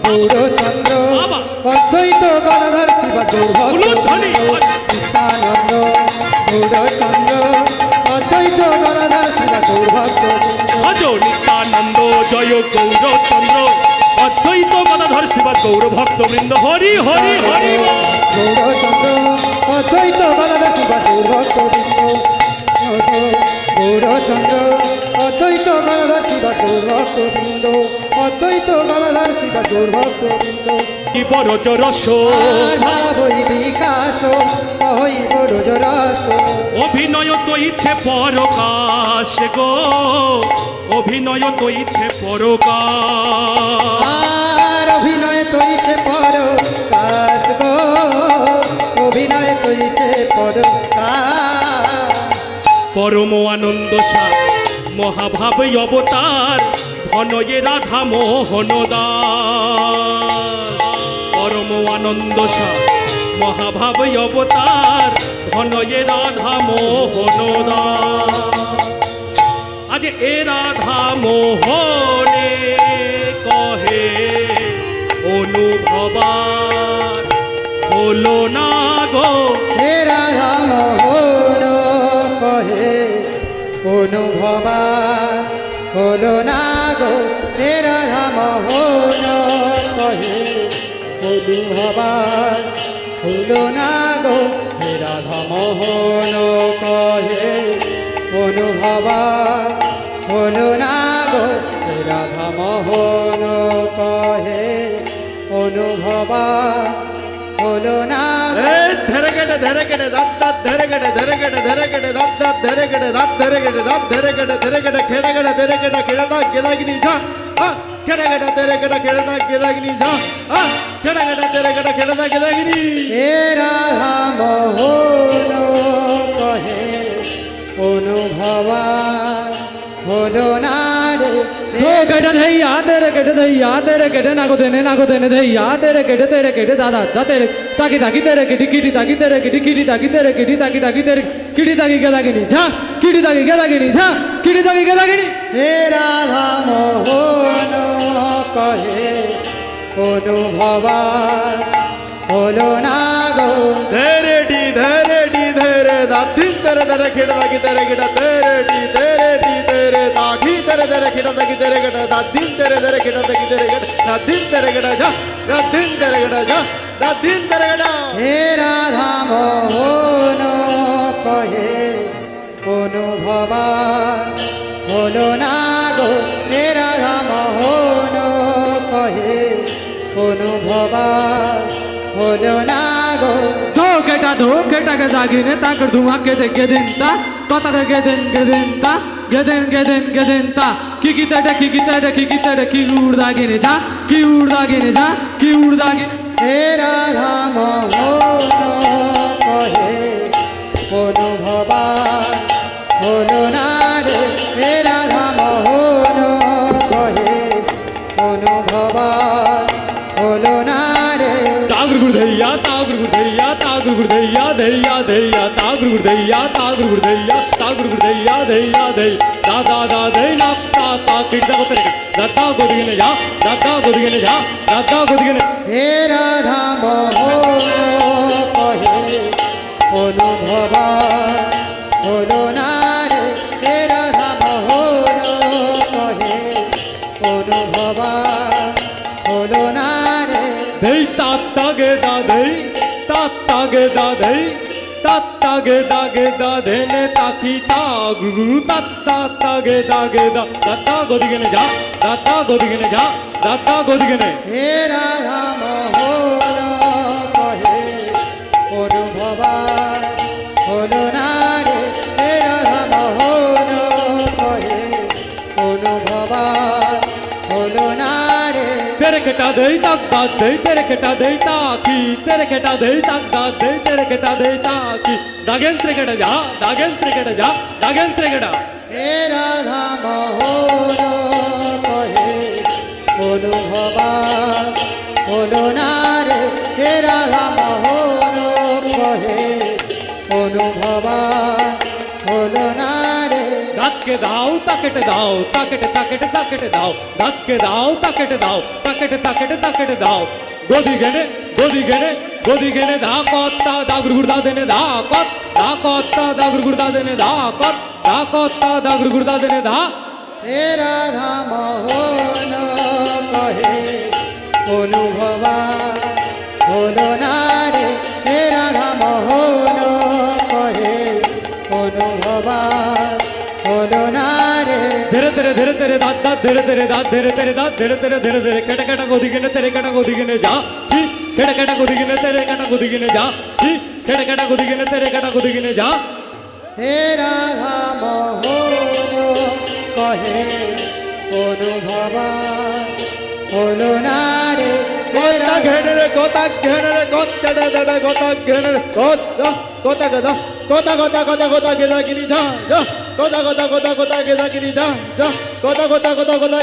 গৌরচন্দ্র বাবা। অদ্বৈত গদাধর শিব উলুধ্বনি। নিত্যানন্দ গৌরচন্দ্র অদ্বৈত গদাধর শিব গৌরভক্ত ভজ নিত্যানন্দ জয় গৌরচন্দ্র অদ্বৈত গদাধর শিব গৌর ভক্তবৃন্দ। হরি হরি হরি বল। গৌরচন্দ্র অদ্বৈত গদাধর শিব গৌরভক্ত গৌরচন্দ্র অদ্বৈত গদাধর শিব গৌরভক্ত বৃন্দ, অদ্বৈত গদাধর শিব গৌরভক্ত বৃন্দ। বরজ রস ভাবই বিকাশ হইব রস, অভিনয় তৈছে পরকাশ গো, অভিনয় তৈছে পরকাশ। আর অভিনয় তৈছে পর কাশ গো, অভিনয় তৈছে পর পরম আনন্দ সা মহাভাব অবতার ধনয়ে রাধা মোহন দাস। পরম আনন্দ সা মহাভাব অবতার ধনয়ে রাধা মোহন দাস। আজ এ রাধা মোহনে কহে অনুভবার হলো না গো। হে রাধা মোহন কহে অনুভবা হলো না গো, হে রাধা মোহন কহে অনুভবা হলো না গো, হে রাধা মোহন কহে অনুভবা হলো না গো, হে রাধা মোহন কহে অনুভবা হলো না গো। ಧರೆಗಡೆ ಧರೆಗಡೆ ದತ್ತ ಧರೆಗಡೆ ಧರೆಗಡೆ ಧರೆಗಡೆ ದತ್ತ ಧರೆಗಡೆ ದತ್ತ ಧರೆಗಡೆ ದತ್ತ ಧರೆಗಡೆ ಧರೆಗಡೆ ಕೆಳಗಡೆ ಧರೆಗಡೆ ಕೆಳದ ಗೆದಾಗಿನಿ ಜಾ ಕೆಳಗಡೆ ಧರೆಗಡೆ ಕೆಳದ ಗೆದಾಗಿನಿ ಜಾ ಕೆಳಗಡೆ ಧರೆಗಡೆ ಕೆಳದ ಗೆದಾಗಿನಿ। হে রাধা মোহন কহে অনুভবা হলো না রে, ও কেটে ধৈয়া তেরে কেটে ধৈয়া তেরে কেটে নাগো দেনে ধৈয়া তেরে কেটে দাদা তেরে তাকি তাকি তেরে কেটি কিটি তাকি তেরে কেটি কিটি তাকি তেরে কেটি তাকি তাকি তেরে কিটি তাকি গেদাগিনি ঝা কিটি তাকি গেদাগিনি ঝা কিটি তাকি গেদাগিনি। হে রাধা মোহন কহে অনুভবা হলো না গো, ಧರೆಡಿ ಧರೆ ದಾದಿನ್ tere tere ಕೆಳದಾಗಿ tere ಗಿಡ ಧರೆಡಿ tere ದಾಗಿ tere ಕೆಳದಾಗಿ tere ಗಿಡ ದಾದಿನ್ tere ಕೆಳದಾಗಿ tere ಗಿಡ ದಾದಿನ್ tere ಗಿಡ ಜಾ ದಾದಿನ್ tere ಗಿಡ ಜಾ ದಾದಿನ್ tere ಗಿಡ। হে রাধা মোহন কহে অনুভবা হলো না গো, হে রাধা মোহন কহে অনুভবা হলো না গো। ধোকেটা গেদাগিনে তাকর ধুমা কেটে গেদেনতা কথা গেদেনতা গেদেনতা কিকিতাটা কি উড়দাগিনে যা কি উড়দাগিনে যা কি উড়দাগিনে। হে রাধা মোহন কহে অনুভবা হলো না রে, হে রাধা মোহন কহে অনুভবা হলো না রে। তাগর গুড়ধইয়া ধইয়া ধইয়া তাগর গুড়ধইয়া ধইয়া ধই দাদা ধই না তা কিটা করে দাদা গদিনে যা দাদা গদিনে। হে রাধা মোহন কহে অনুভবা হলো না রে, হে রাধা মোহন কহে অনুভবা হলো না রে। ধই তাত্তা গে দা ধেনে তাকি তা গুরু তাত্তা গে দা দাদা গদিনে যা দাদা গদিনে। হে রাধা মোহন কহে অনুভবা হলো না রে, হে রাধা মোহন অনুভবা হলো না রে तेरे केटा दे तक दाद दे तेरे केटा दे ताकी तेरे केटा दे तक दाद दे तेरे केटा दे ताकी दागेंद्र केटा जा दागेंद्र केटा হে রাধা মোহন কহে অনুভবা হলো না রে হে রাধা মোহন কহে অনুভবা হলো না রে धक्के दाओ तकट दाओ तकट तकट तकट दाओ धक्के दाओ तकट दाओ गोदी गेने दा कोत्ता दा गुरगुरदा देने दा कोत्ता दा गुरगुरदा देने दा कोत्ता दा गुरगुरदा देने दा হে রাধা মোহন কহে অনুভবা হলো না রে হে রাধা মোহন কহে অনুভবা হলো না রে धीरे तेरे दाद धीरे दाद धीरे केटा गोदी गेने तेरे केटा गोदी गेने जा केटा गोदी गेने तेरे केटा गोदी गेने जा केटा गोदी गेने तेरे केटा गोदी गेने जा হে রাধা মোহন কহে অনুভবা হলো না রে হে কোতা রাধা ঘেনে রে কোতা ঘেনে রে কোতা দড় কোতা ঘেনে রে কোতা গদা কোতা গেদা গিনি যা কোতা গেদা গিনি যা কোতা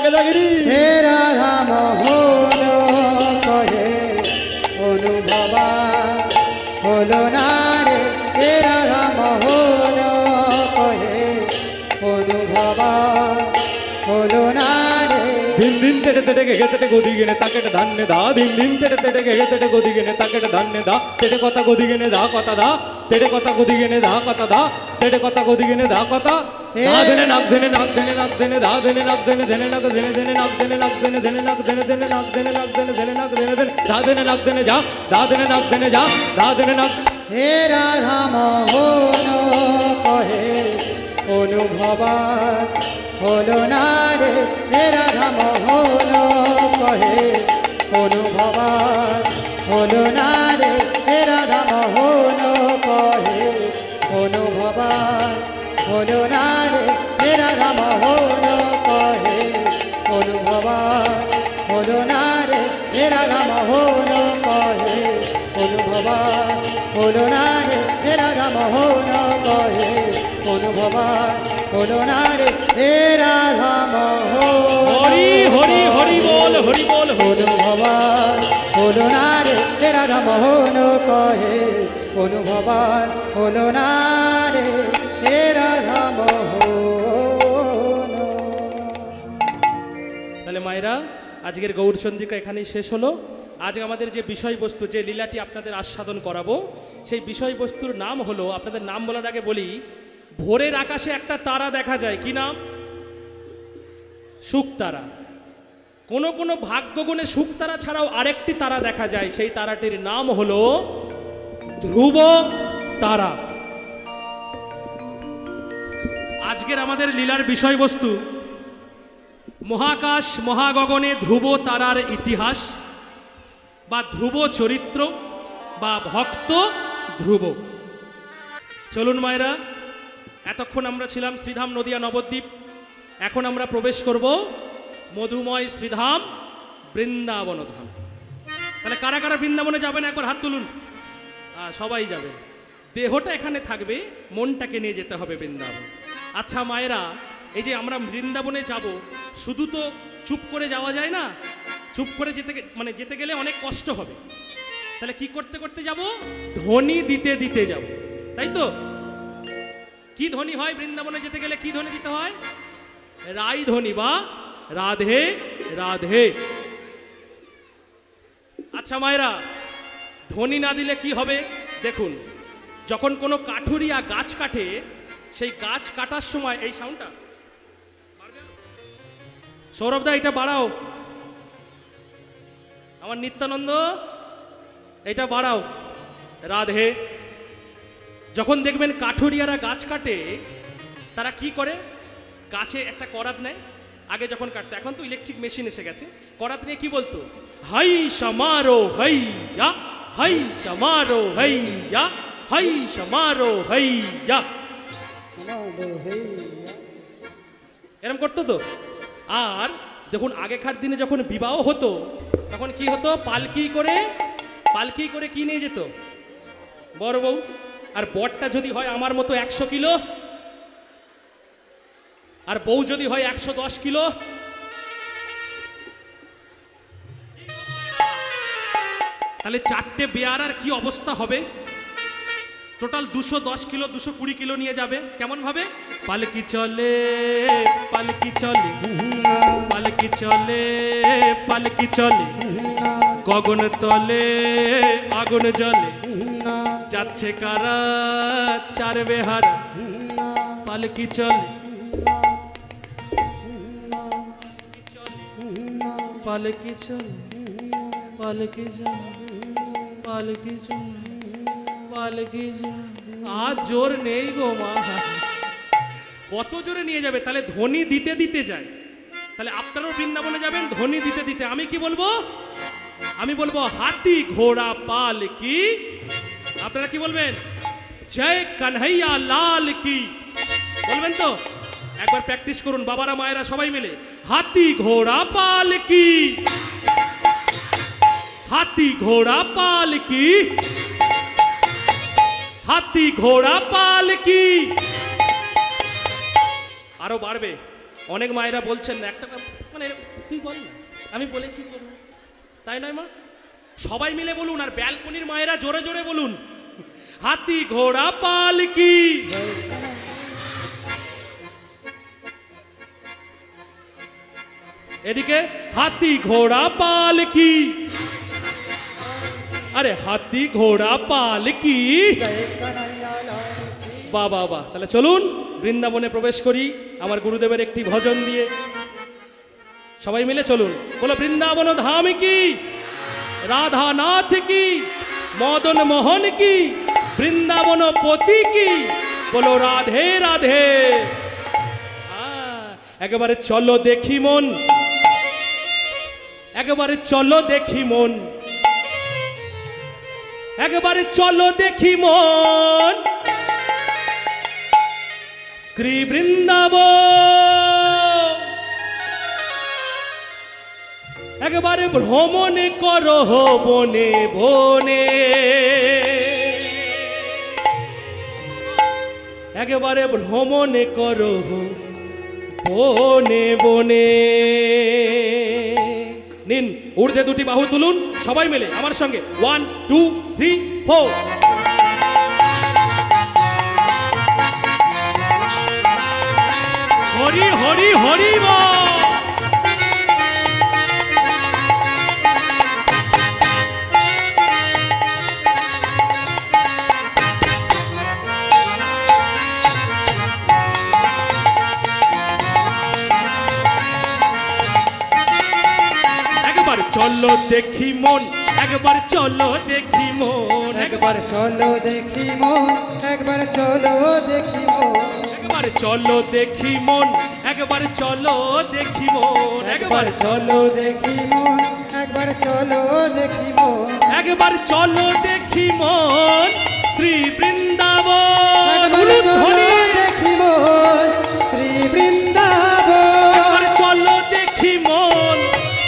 গেদা গিনি হে রাধা মোহন কহে অনুভবা হলো না রে হে রাধা মোহন কহে অনুভবা হলো না রে दिन तेरे गेते गोदी गेने ताकेट धान्य दा दिन तेरे गेते गोदी गेने ताकेट धान्य दा तेरे कथा गोदी गेने दा कथा दा तेरे कथा गोदी गेने दा कथा दा तेरे कथा गोदी गेने दा कथा दा देने नाक देने दा देने नाक देने देने नाक देने नाक देने नाक देने देने नाक देने नाक देने नाक देने देने नाक देने दा देने नाक देने जा दा देने नाक देने जा दा देने नाक হে রাধা মোহন কহে অনুভবা হলো না রে হে রাধা মোহন কহে অনুভবা হলো না রে হে রাধা মোহন কহে অনুভবা হলো না রে হে রাধা মোহন কহে অনুভবা হলো না রে হে রাধা মোহন কহে অনুভবা হলো না রে হে রাধা মোহন কহে অনুভবা হলো না রে হে রাধা মোহন হরি বল অনুভবা হলো না রে হে রাধা মোহন কহে অনুভবা হলো না রে হে রাধা মোহন। তাহলে মায়েরা আজকের গৌরচন্দ্রিকা এখানেই শেষ হলো। আজ আমাদের যে বিষয়বস্তু যে লীলাটি আপনাদের আস্বাদন করাবো সেই বিষয়বস্তুর নাম হলো, আপনাদের নাম বলার আগে বলি, ভোরের আকাশে একটা তারা দেখা যায়, কি নাম? শুকতারা। কোনো কোনো ভাগ্যগুণে শুকতারা ছাড়াও আরেকটি তারা দেখা যায়, সেই তারাটির নাম হলো ধ্রুব তারা। আজকের আমাদের লীলার বিষয়বস্তু মহাকাশ মহাগগনে ধ্রুব তারার ইতিহাস বা ধ্রুব চরিত্র বা ভক্ত ধ্রুব। চলুন মায়েরা, এতক্ষণ আমরা ছিলাম শ্রীধাম নদিয়া নবদ্বীপ, এখন আমরা প্রবেশ করব মধুময় শ্রীধাম বৃন্দাবন ধাম। তাহলে কারা কারা বৃন্দাবনে যাবেন একবার হাত তুলুন। সবাই যাবেন। দেহটা এখানে থাকবে, মনটাকে নিয়ে যেতে হবে বৃন্দাবন। আচ্ছা মায়েরা, এই যে আমরা বৃন্দাবনে যাব, শুধু তো চুপ করে যাওয়া যায় না, চুপ করে যেতে গেলে অনেক কষ্ট হবে। তাহলে কি করতে করতে যাব? ধ্বনি দিতে দিতে যাব, তাই তো? কি ধ্বনি হয় বৃন্দাবনে যেতে গেলে? কি ধ্বনি দিতে হয়? রাই ধ্বনি বা রাধে রাধে। আচ্ছা মায়েরা, ধ্বনি না দিলে কি হবে দেখুন। যখন কোনো কাঠুরিয়া গাছ কাটে, সেই গাছ কাটার সময় এই সাউন্ডটা, সৌরভদা এটা বাড়াও, আমার নিত্যানন্দ এটা বাড়াও, রাধে। যখন দেখবেন কাঠুরিয়ারা গাছ কাটে, তারা কি করে? গাছে একটা করাত নেয়। আগে যখন কাটতো, এখন তো ইলেকট্রিক মেশিন এসে গেছে, করাত নিয়ে কি বলতো? হাই সমারো হাইয়া, হাই সমারো হাইয়া, হাই সমারো হাইয়া। এরম করতো তো। আর দেখুন আগেকার দিনে যখন বিবাহ হতো তখন কি হতো, পালকি করে কি নিয়ে যেত বড় বউ। আর বরটা যদি হয় আমার মতো 100 কিলো, আর বউ যদি হয় 110 কিলো, তাহলে 4টে বেয়ারার কি অবস্থা হবে? টোটাল 210 কিলো, 220 কিলো নিয়ে যাবে। কেমন ভাবে? পালকি চলে পালকি চলে পালকি চলে পালকি চলে, গগন তলে আগুন জ্বলে, যাচ্ছে কারা 4 বেহারা, পালকি চলে পালকি চলে পালকি চলে পালকি চলে পালকি চলে। আর জোর নেই গো মা, কত জোরে নিয়ে যাবে? তাহলে ধ্বনি দিতে দিতে যায়। তাহলে আপনারাও বৃন্দাবনে যাবেন ধ্বনি দিতে দিতে। আমি কি বলবো? আমি বলবো হাতি ঘোড়া পালকি। আপনারা কি বলবেন? জয় কানহাইয়া লাল কি বলবেন তো? একবার প্র্যাকটিস করুন বাবারা মায়েরা সবাই মিলে। হাতি ঘোড়া পালকি, হাতি ঘোড়া পালকি, হাতি ঘোড়া পালকি। আরো বাড়বে। অনেক মায়েরা বলছেন না, একটা মানে তুই বল না, আমি বলে কি করবো? তাই নয় মা, সবাই মিলে বলুন। আর ব্যালকনির মায়েরা জোরে জোরে বলুন, হাতি ঘোড়া পালকি। এদিকে হাতি ঘোড়া পালকি, আরে হাতি ঘোড়া পালকি। বাহ বাহ বাহ। তাহলে চলুন বৃন্দাবনে প্রবেশ করি আমার গুরুদেবের একটি ভজন দিয়ে। সবাই মিলে চলুন, বলো বৃন্দাবন ধাম কি, রাধা নাথ কি, মদন মোহন কি, বৃন্দাবন পতি কি, বলো রাধে রাধে। একেবারে চলো দেখি মন, একেবারে চলো দেখি মন, একেবারে চলো দেখি মন, শ্রী বৃন্দাবন। একেবারে ভ্রমণ করো বনে বনে, একেবারে ভ্রমণ করো বনে বনে। নিন ঊর্ধ্বে 2টি বাহু তুলুন সবাই মিলে আমার সঙ্গে। 1 2 3 4। হরি হরি হরি বল। চলো দেখি মন, একবার চলো দেখি মন, একবার চলো দেখি মন, একবার চলো দেখি মন, একবার চলো দেখি মন, একবার চলো দেখি মন, একবার চলো দেখি মন, একবার চলো দেখি মন, একবার চলো দেখি মন, শ্রী বৃন্দাবন। একবার চলো দেখি মন, শ্রী বৃন্দাবন, একবার চলো দেখি মন,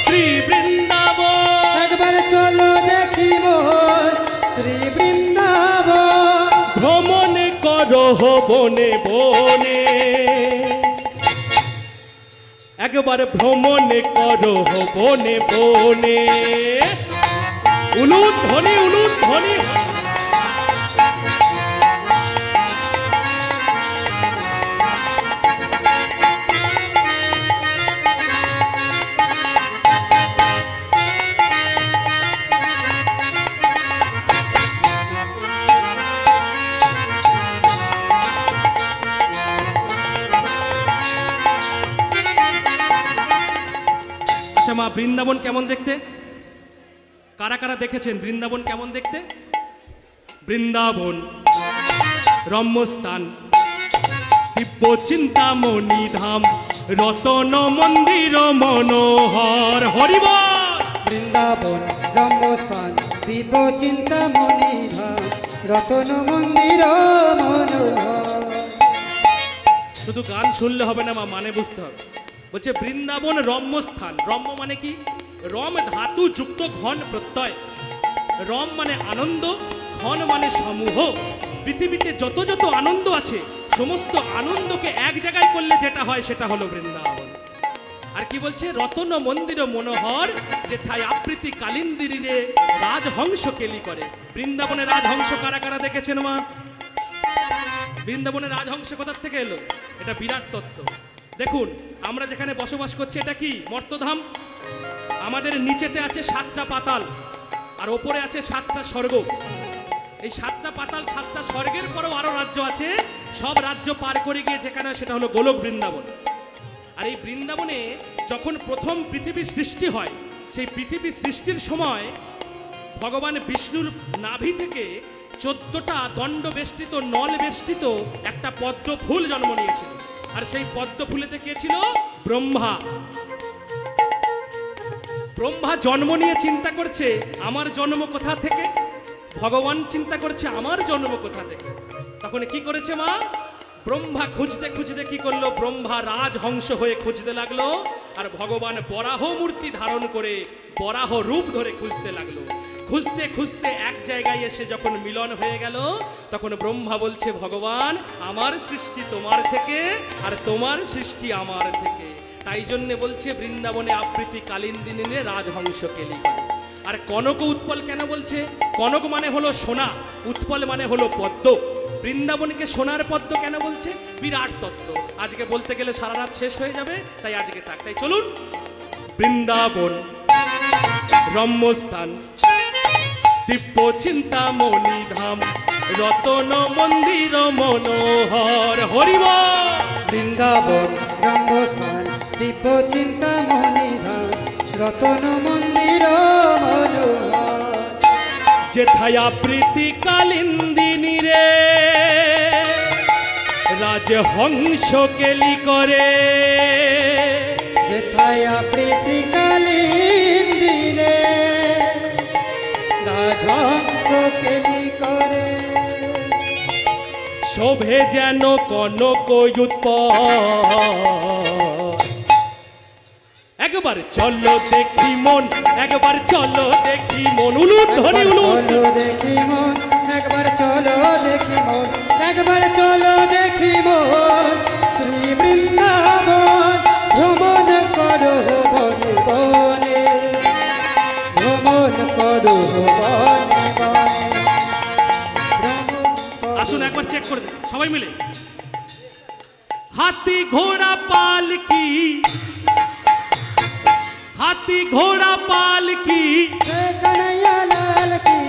শ্রী বৃন্দাবন, একবার চলো দেখি মন, শ্রী বৃন্দাবন। ভ্রমণ করো বনে বনে, একবার ভ্রমণ করো বনে বনে। উলুদ ধ্বনি উলুদ ধ্বনি। আচ্ছা মা, বৃন্দাবন কেমন দেখতে? কারা কারা দেখেছেন বৃন্দাবন কেমন দেখতে? বৃন্দাবন রম্যস্থান, দিব্য চিন্তামণি ধাম, রতন মন্দির মনোহর। হরিবল। বৃন্দাবন রম্যস্থান, দীপ চিন্তামণি ধাম, রতন মন্দির মনোহর। শুধু গান শুনলে হবে না মা, মানে বুঝতে হবে। বলছে বৃন্দাবন রম্য স্থান। রম্য মানে কি? রম ধাতু যুক্ত ঘন প্রত্যয়। রম মানে আনন্দ, ঘন মানে সমূহ। পৃথিবীতে যত যত আনন্দ আছে সমস্ত আনন্দকে এক জায়গায় করলে যেটা হয় সেটা হলো বৃন্দাবন। আর কি বলছে? রতন মন্দির মনোহর যে থাই আবৃত্তি কালিন্দিরে রাজহংস কেলি করে। বৃন্দাবনে রাজহংস কারা কারা দেখেছেন মা? বৃন্দাবনের রাজহংস কোথা থেকে এলো? এটা বিরাট তত্ত্ব। দেখুন, আমরা যেখানে বসবাস করছি এটা কি? মর্তধাম। আমাদের নিচেতে আছে 7টা পাতাল, আর ওপরে আছে 7টা স্বর্গ। এই 7টা পাতাল 7টা স্বর্গের পরেও আরো রাজ্য আছে। সব রাজ্য পার করে গিয়ে যেখানে সেটা হলো গোলক বৃন্দাবন। আর এই বৃন্দাবনে যখন প্রথম পৃথিবী সৃষ্টি হয়, সেই পৃথিবী সৃষ্টির সময় ভগবান বিষ্ণুর নাভি থেকে 14টা দণ্ড বেষ্টিত নল বেষ্টিত একটা পদ্ম ফুল জন্ম নিয়েছিল। আর সেই পদ্ম ফুলেতে কে ছিল? ব্রহ্মা। ব্রহ্মা জন্ম নিয়ে চিন্তা করছে আমার জন্ম কোথা থেকে, ভগবান চিন্তা করছে আমার জন্ম কোথা থেকে। তখন কি করেছে মা? ব্রহ্মা খুঁজতে খুঁজতে কি করলো? ব্রহ্মা রাজহংস হয়ে খুঁজতে লাগলো, আর ভগবান বরাহ মূর্তি ধারণ করে বরাহ রূপ ধরে খুঁজতে লাগলো। খুঁজতে খুঁজতে এক জায়গায় এসে যখন মিলন হয়ে গেল, তখন ব্রহ্মা বলছে ভগবান আমার সৃষ্টি তোমার থেকে আর তোমার সৃষ্টি আমার থেকে। তাই জন্যে বলছে বৃন্দাবনে আবৃত্তি কালিন্দিনে রাজহংস কেলি। আর কনক উৎপল কেন বলছে? কনক মানে হলো সোনা, উৎপল মানে হলো পদ্ম। বৃন্দাবনকে সোনার পদ্ম কেন বলছে? বিরাট তত্ত্ব। আজকে বলতে গেলে সারা রাত শেষ হয়ে যাবে, তাই আজকে থাক। তাই চলুন, বৃন্দাবন রম্যস্থান, দিব্য চিন্তামণি ধাম, রতন মন্দির মনোহর। হরিব বৃন্দাবন রম্যস্থান, দিব্য চিন্তামণি ধাম, রতন মন্দির মনোহর। যেথায় আবৃত্তি কালিন্দিনী রে রাজহংস কেলি করে। যেথায় আবৃত্তি কালিন্দিরে রাজহংস কেলি করে। শোভে যেন কনক উৎপল। একবার চলো দেখি মন, একবার চলো দেখি মন, উলুট ধরি উলুট। চলো দেখি মন, একবার চলো দেখি মন, একবার চলো দেখি মন। শ্রী বৃন্দাবন ভ্রমণ করো বনে বনে, ভ্রমণ করো বনে বনে। আসুন একবার চেক করে দিন সবাই মিলে। হাতি ঘোড়া পালকি, হাতি ঘোড়া পালকি, জয় কনৈয়া লাল কি,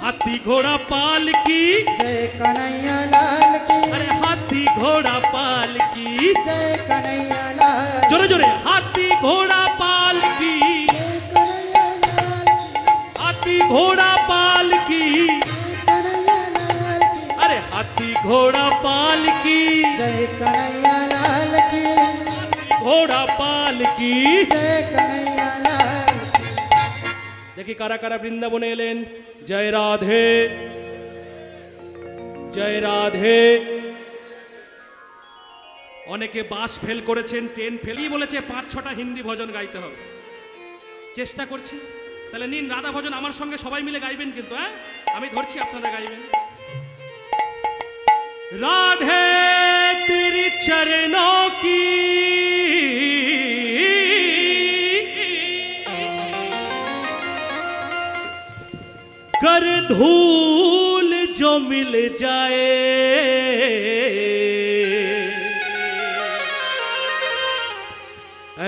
হাতি ঘোড়া পালকি, জয় কনৈয়া লাল কি, আরে হাতি ঘোড়া পালকি। জয় কনৈয়া লাল, জোরে জোরে, হাতি ঘোড়া পালকি, জয় কনৈয়া লাল কি, হাতি ঘোড়া পালকি, কনৈয়া লাল কি, আরে হাতি ঘোড়া পালকি, জয় কনৈয়া লাল কি, ঘোড়া পালকি। জয় কনৈয়া লাল। দেখি কারা কারা বৃন্দাবনে এলেন। জয় রাধে, জয় রাধে। অনেকে বাস ফেল করেছেন, ট্রেন ফেলই বলেছে 5-6টা হিন্দি ভজন গাইতে হবে। চেষ্টা করছি। তাহলে নিন রাধা ভজন আমার সঙ্গে সবাই মিলে গাইবেন কিন্তু, হ্যাঁ আমি ধরছি আপনারা গাইবেন। রাধে তেরি চরণों की कर धूल जो मिल जाए,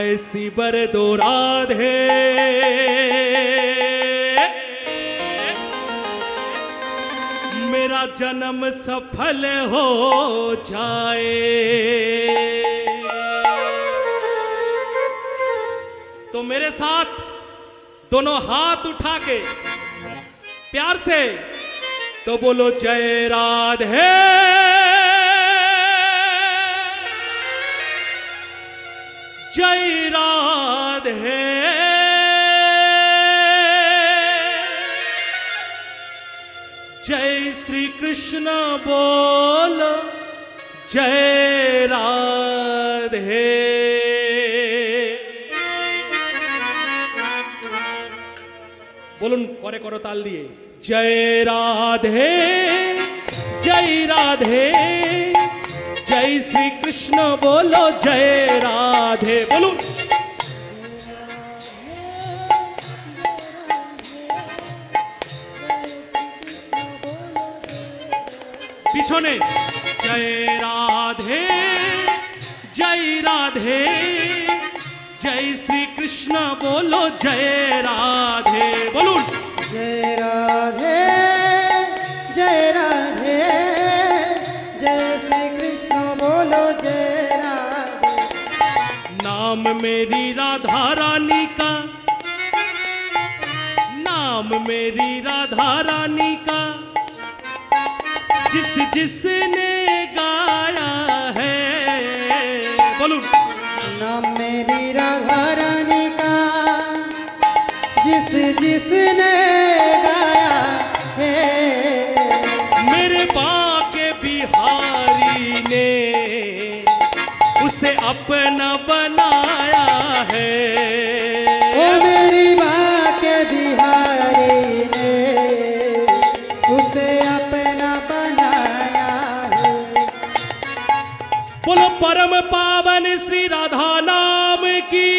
ऐसी बरदो राधे मेरा जन्म सफल हो जाए। तो मेरे साथ दोनों हाथ उठा के प्यार से तो बोलो जय राधे, जय राधे, जय श्री कृष्ण बोलो जय राधे। রাধে। বলুন করে করো তাল দিয়ে, জয় রাধে জয় রাধে, জয় শ্রী কৃষ্ণ বলো জয় রাধে। বলুন পিছনে, জয় রাধে জয় রাধে, জয় শ্রী কৃষ্ণ বলো জয় রাধে। বলুন জয় রাধে জয় রাধে, জয় শ্রী কৃষ্ণ বলো জয় রাধে। नाम मेरी राधा रानी का, नाम मेरी राधा रानी का, जिस जिसने गाया है। बोलूं नाम मेरी राधा रानी का, जिस जिसने गाया है। मेरे बाके बिहारी ने उसे अपना बनाया है। ओ मेरी माँ के बिहारी ने उसे अपना बनाया है। बोलो परम पावन श्री राधा नाम की।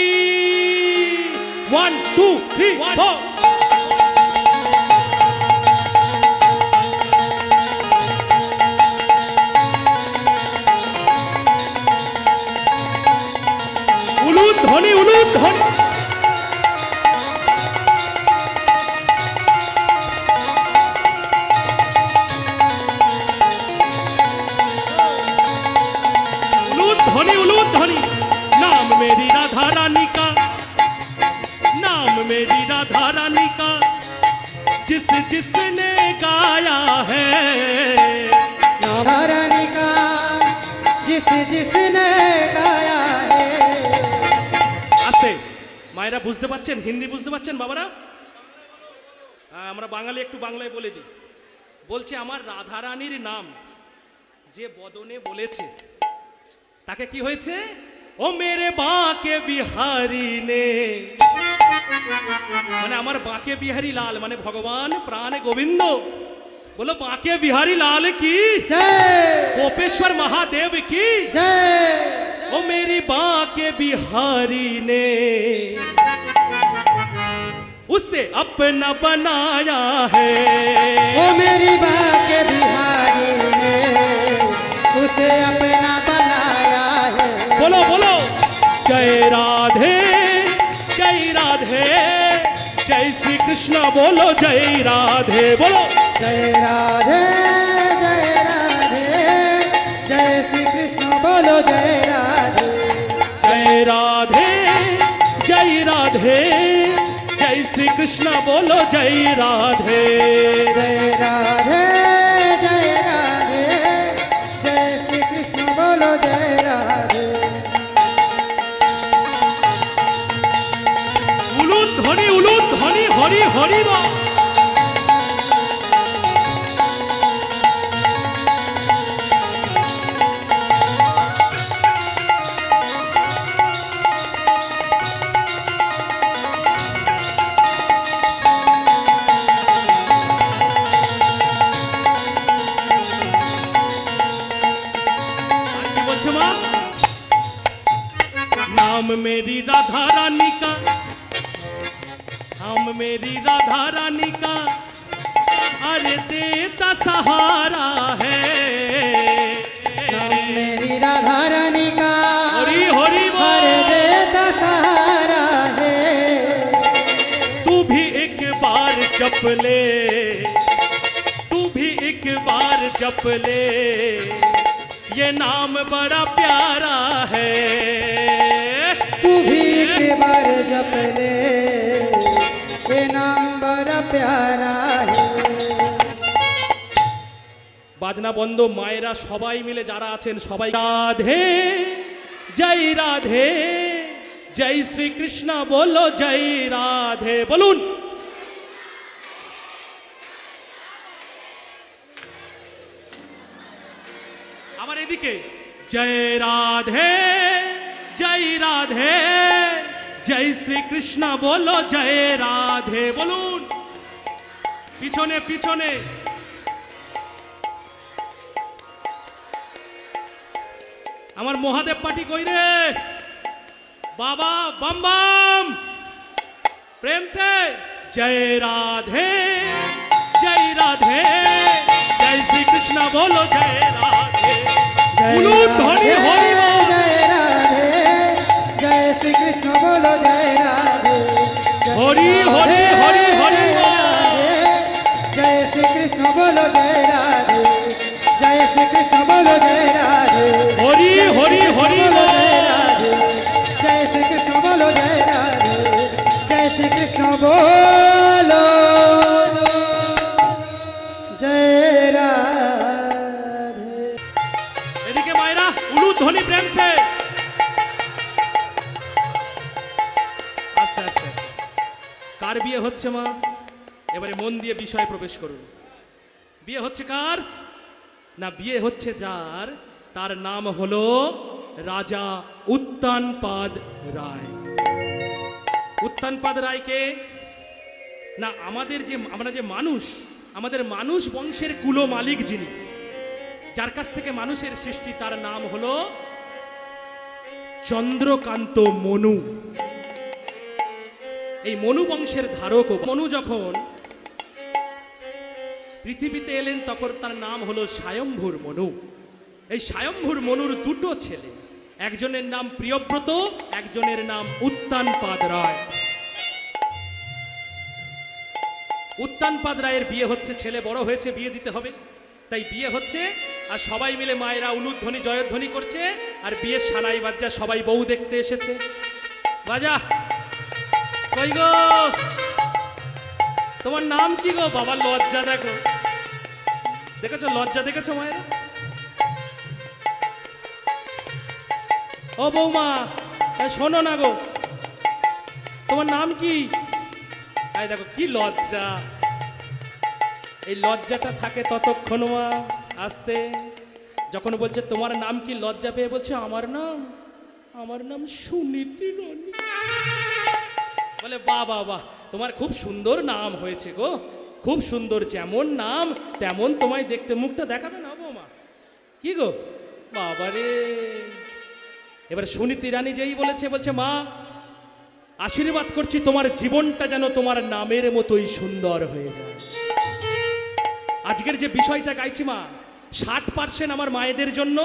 1 2 3 4। ধ্বনি উলুদ ধ্বনি। उलूद ध्वनि। नाम मेरी राधा रानी का, नाम मेरी राधा रानी का, जिस जिसने गाया है। राधा रानी का, जिस जिसने गाया है। আস্তে মায়েরা বুঝতে পারছেন, হিন্দি বুঝতে পারছেন বাবারা? আমরা বাঙালি একটু বাংলায় বলে দিই। বলছে আমার রাধা রানীর নাম যে বদনে বলেছে তাকে কি হয়েছে? ও মেরে বাঁকে বিহারি নে, মানে আমার বাঁকে বিহারি লাল মানে ভগবান প্রাণ গোবিন্দ। बोलो बांके बिहारी लाल की जय, गोपेश्वर महादेव की जय। ओ मेरी बांके बिहारी ने उसे अपना बनाया है। ओ मेरी बाके बिहारी ने उसे अपना बनाया है। बोलो बोलो जय राधे जय राधे, जय श्री कृष्ण बोलो जय राधे। बोलो जय राधे जय राधे, जय श्री कृष्ण बोलो जय राधे। जय राधे जय राधे, जय श्री कृष्ण बोलो जय राधे। जय राधे जय राधे, जय श्री कृष्ण बोलो जय राधे। उलूद ध्वनि हरि हरि बा। नाम मेरी राधा रानी का, नाम मेरी राधा रानी का, अरे देता सहारा है। नाम मेरी राधा रानी का, हरि हरि हर देता सहारा है। तू भी एक बार जप ले, तू भी एक बार जप ले, ये नाम बड़ा प्यारा है। तू भी एक बार जप ले, ये नाम बड़ा प्यारा है। বাজনা বন্ধ, মায়েরা সবাই মিলে যারা আছেন সবাই রাধে জয় রাধে, জয় শ্রী কৃষ্ণ বলো জয় রাধে। বলুন আমার এদিকে জয় রাধে জয় রাধে, জয় শ্রীকৃষ্ণ বলো জয় রাধে। বলুন পিছনে পিছনে। আমার মহাদেব পার্টি কই রে বাবা? বাম বাম প্রেম সে জয় রাধে, জয় রাধে, জয় শ্রীকৃষ্ণ বলো জয় রাধে। বলুন ধ্বনি হরি বল। জয় রাধে, জয় শ্রীকৃষ্ণ বলো জয় রাধে। হরি হরি হরি হরি বল। জয় শ্রীকৃষ্ণ বলো জয় রাধে, জয় শ্রীকৃষ্ণ বলো জয় রাধে। হরি হরি হরি বল। জয় শ্রীকৃষ্ণ বলো জয় রাধে, জয় শ্রীকৃষ্ণ বলো জয় রাধে। এদিকে মায়েরা উলু ধ্বনি প্রেম সে। আস্তে আস্তে আস্তে। কার বিয়ে হচ্ছে মা? এবারে মন দিয়ে বিষয়ে প্রবেশ করুন। বিয়ে হচ্ছে কার? না বিয়ে হচ্ছে যার, তার নাম হলো রাজা উত্তানপাদ রায়। উত্তানপাদ রায়কে না আমরা যে মানুষ, আমাদের মানুষ বংশের কুলো মালিক যিনি, যার কাছ থেকে মানুষের সৃষ্টি, তার নাম হলো চন্দ্রকান্ত মনু। এই মনু বংশের ধারক। মনু যখন পৃথিবীতে এলেন তখন তার নাম হলো স্বয়ম্ভুর মনু। এই স্বয়ম্ভুর মনুর দুটো ছেলে, একজনের নাম প্রিয়ব্রত, একজনের নাম উত্তানপাদ রায়। উত্তানপাদ রায়ের বিয়ে হচ্ছে, ছেলে বড় হয়েছে, বিয়ে দিতে হবে, তাই বিয়ে হচ্ছে। আর সবাই মিলে মায়েরা উলুধ্বনি জয়ধ্বনি করছে, আর বিয়ের সানাই বাজা, সবাই বউ দেখতে এসেছে। বাজা কই গো, তোমার নাম কি গো? বাবা লজ্জা দেখো, দেখেছো লজ্জা দেখেছো মায়েরা? ও বৌমা শোনো না গো, তোমার নাম কি? তাই দেখো কি লজ্জা। এই লজ্জাটা থাকে ততক্ষণ মা। আসতে যখন বলছে তোমার নাম কি, লজ্জা পেয়ে বলছে আমার নাম সুনীতি রানী। বলে বাহ বাহ বাহ, তোমার খুব সুন্দর নাম হয়েছে গো, খুব সুন্দর, যেমন নাম তেমন তোমায় দেখতে। মুখটা দেখাবে না বৌমা? কি গো বাবারে। এবার সুনীতি রানী যেই বলছে মা আশীর্বাদ করছি তোমার জীবনটা যেন তোমার নামের মতোই সুন্দর হয়ে যায়। আজকের যে বিষয়টা গাইছি মা, 60% আমার মায়েদের জন্য,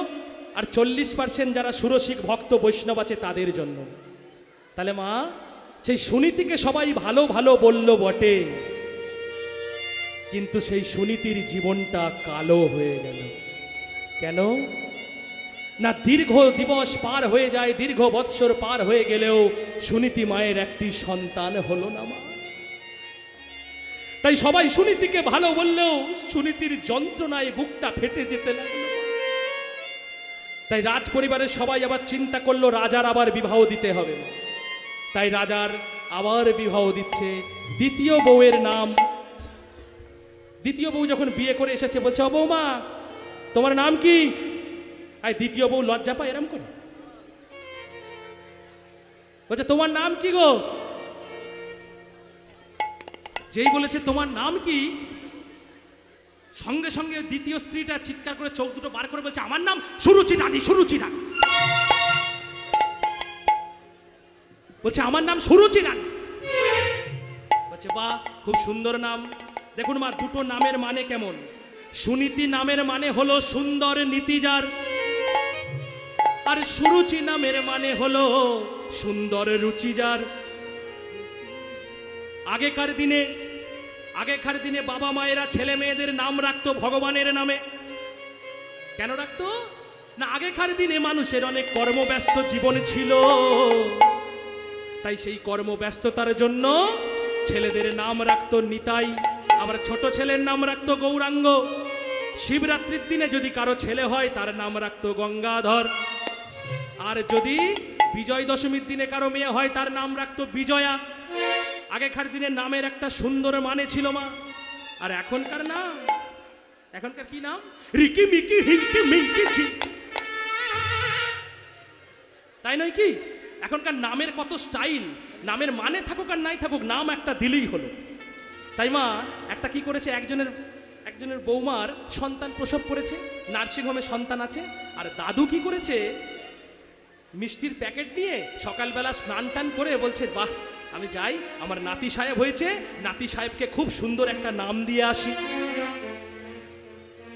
আর 40% যারা সুরসিক ভক্ত বৈষ্ণব আছে তাদের জন্য। তাহলে মা সেই সুনীতিকে সবাই ভালো ভালো বলল বটে, কিন্তু সেই সুনীতির জীবনটা কালো হয়ে গেল। কেন না? দীর্ঘ দিবস পার হয়ে যায়, দীর্ঘ বৎসর পার হয়ে গেলেও সুনীতি মায়ের একটি সন্তান হলো না মা। তাই সবাই সুনীতিকে ভালো বললেও সুনীতির যন্ত্রণায় বুকটা ফেটে যেতে লাগলো। তাই রাজ পরিবারের সবাই আবার চিন্তা করলো রাজার আবার বিবাহ দিতে হবে। তাই রাজার আবার বিবাহ দিচ্ছে। দ্বিতীয় বউয়ের নাম, দ্বিতীয় বউ যখন বিয়ে করে এসেছে বলছে ও বৌমা তোমার নাম কি? আর দ্বিতীয় বউ লজ্জা পায় এরম করে, বলছে তোমার নাম কি গো? যেই বলেছে তোমার নাম কি, সঙ্গে সঙ্গে দ্বিতীয় স্ত্রীটা চিৎকার করে চোখ দুটো বার করে বলছে আমার নাম সুরুচি রানী। সুরুচি রানী বলছে আমার নাম সুরুচি রানী। বলছে বাহ, খুব সুন্দর নাম। দেখুন মা, দুটো নামের মানে কেমন। সুনীতি নামের মানে হলো সুন্দর নীতিজার, আর সুরুচি নামের মানে হলো সুন্দর রুচিজার। আগেকার দিনে বাবা মায়েরা ছেলে মেয়েদের নাম রাখতো ভগবানের নামে। কেন রাখতো না? আগেকার দিনে মানুষের অনেক কর্মব্যস্ত জীবন ছিল, তাই সেই কর্মব্যস্ততার জন্য ছেলেদের নাম রাখতো নিতাই, আবার ছোট ছেলের নাম রাখতো গৌরাঙ্গ। শিবরাত্রির দিনে যদি কারো ছেলে হয় তার নাম রাখতো গঙ্গাধর, আর যদি বিজয় দশমীর দিনে কারো মেয়ে হয় তার নাম রাখতো বিজয়া। আগেকার দিনের নামের একটা সুন্দর মানে ছিল মা। আর এখনকার নাম, এখনকার কি নাম? রিকি মিকি হিঙ্কি মিঙ্কি জি। তাই তাই নয় কি? এখনকার নামের কত স্টাইল, নামের মানে থাকুক আর নাই থাকুক, নাম একটা দিলেই হলো। তাই মা একটা কি করেছে, একজনের বৌমার সন্তান প্রসব করেছে, নার্সিংহোমে সন্তান আছে, আর দাদু কি করেছে, মিষ্টির প্যাকেট নিয়ে সকালবেলা স্নান টান করে বলছে, বাহ আমি যাই, আমার নাতি সাহেব হয়েছে, নাতি সাহেবকে খুব সুন্দর একটা নাম দিয়ে আসি।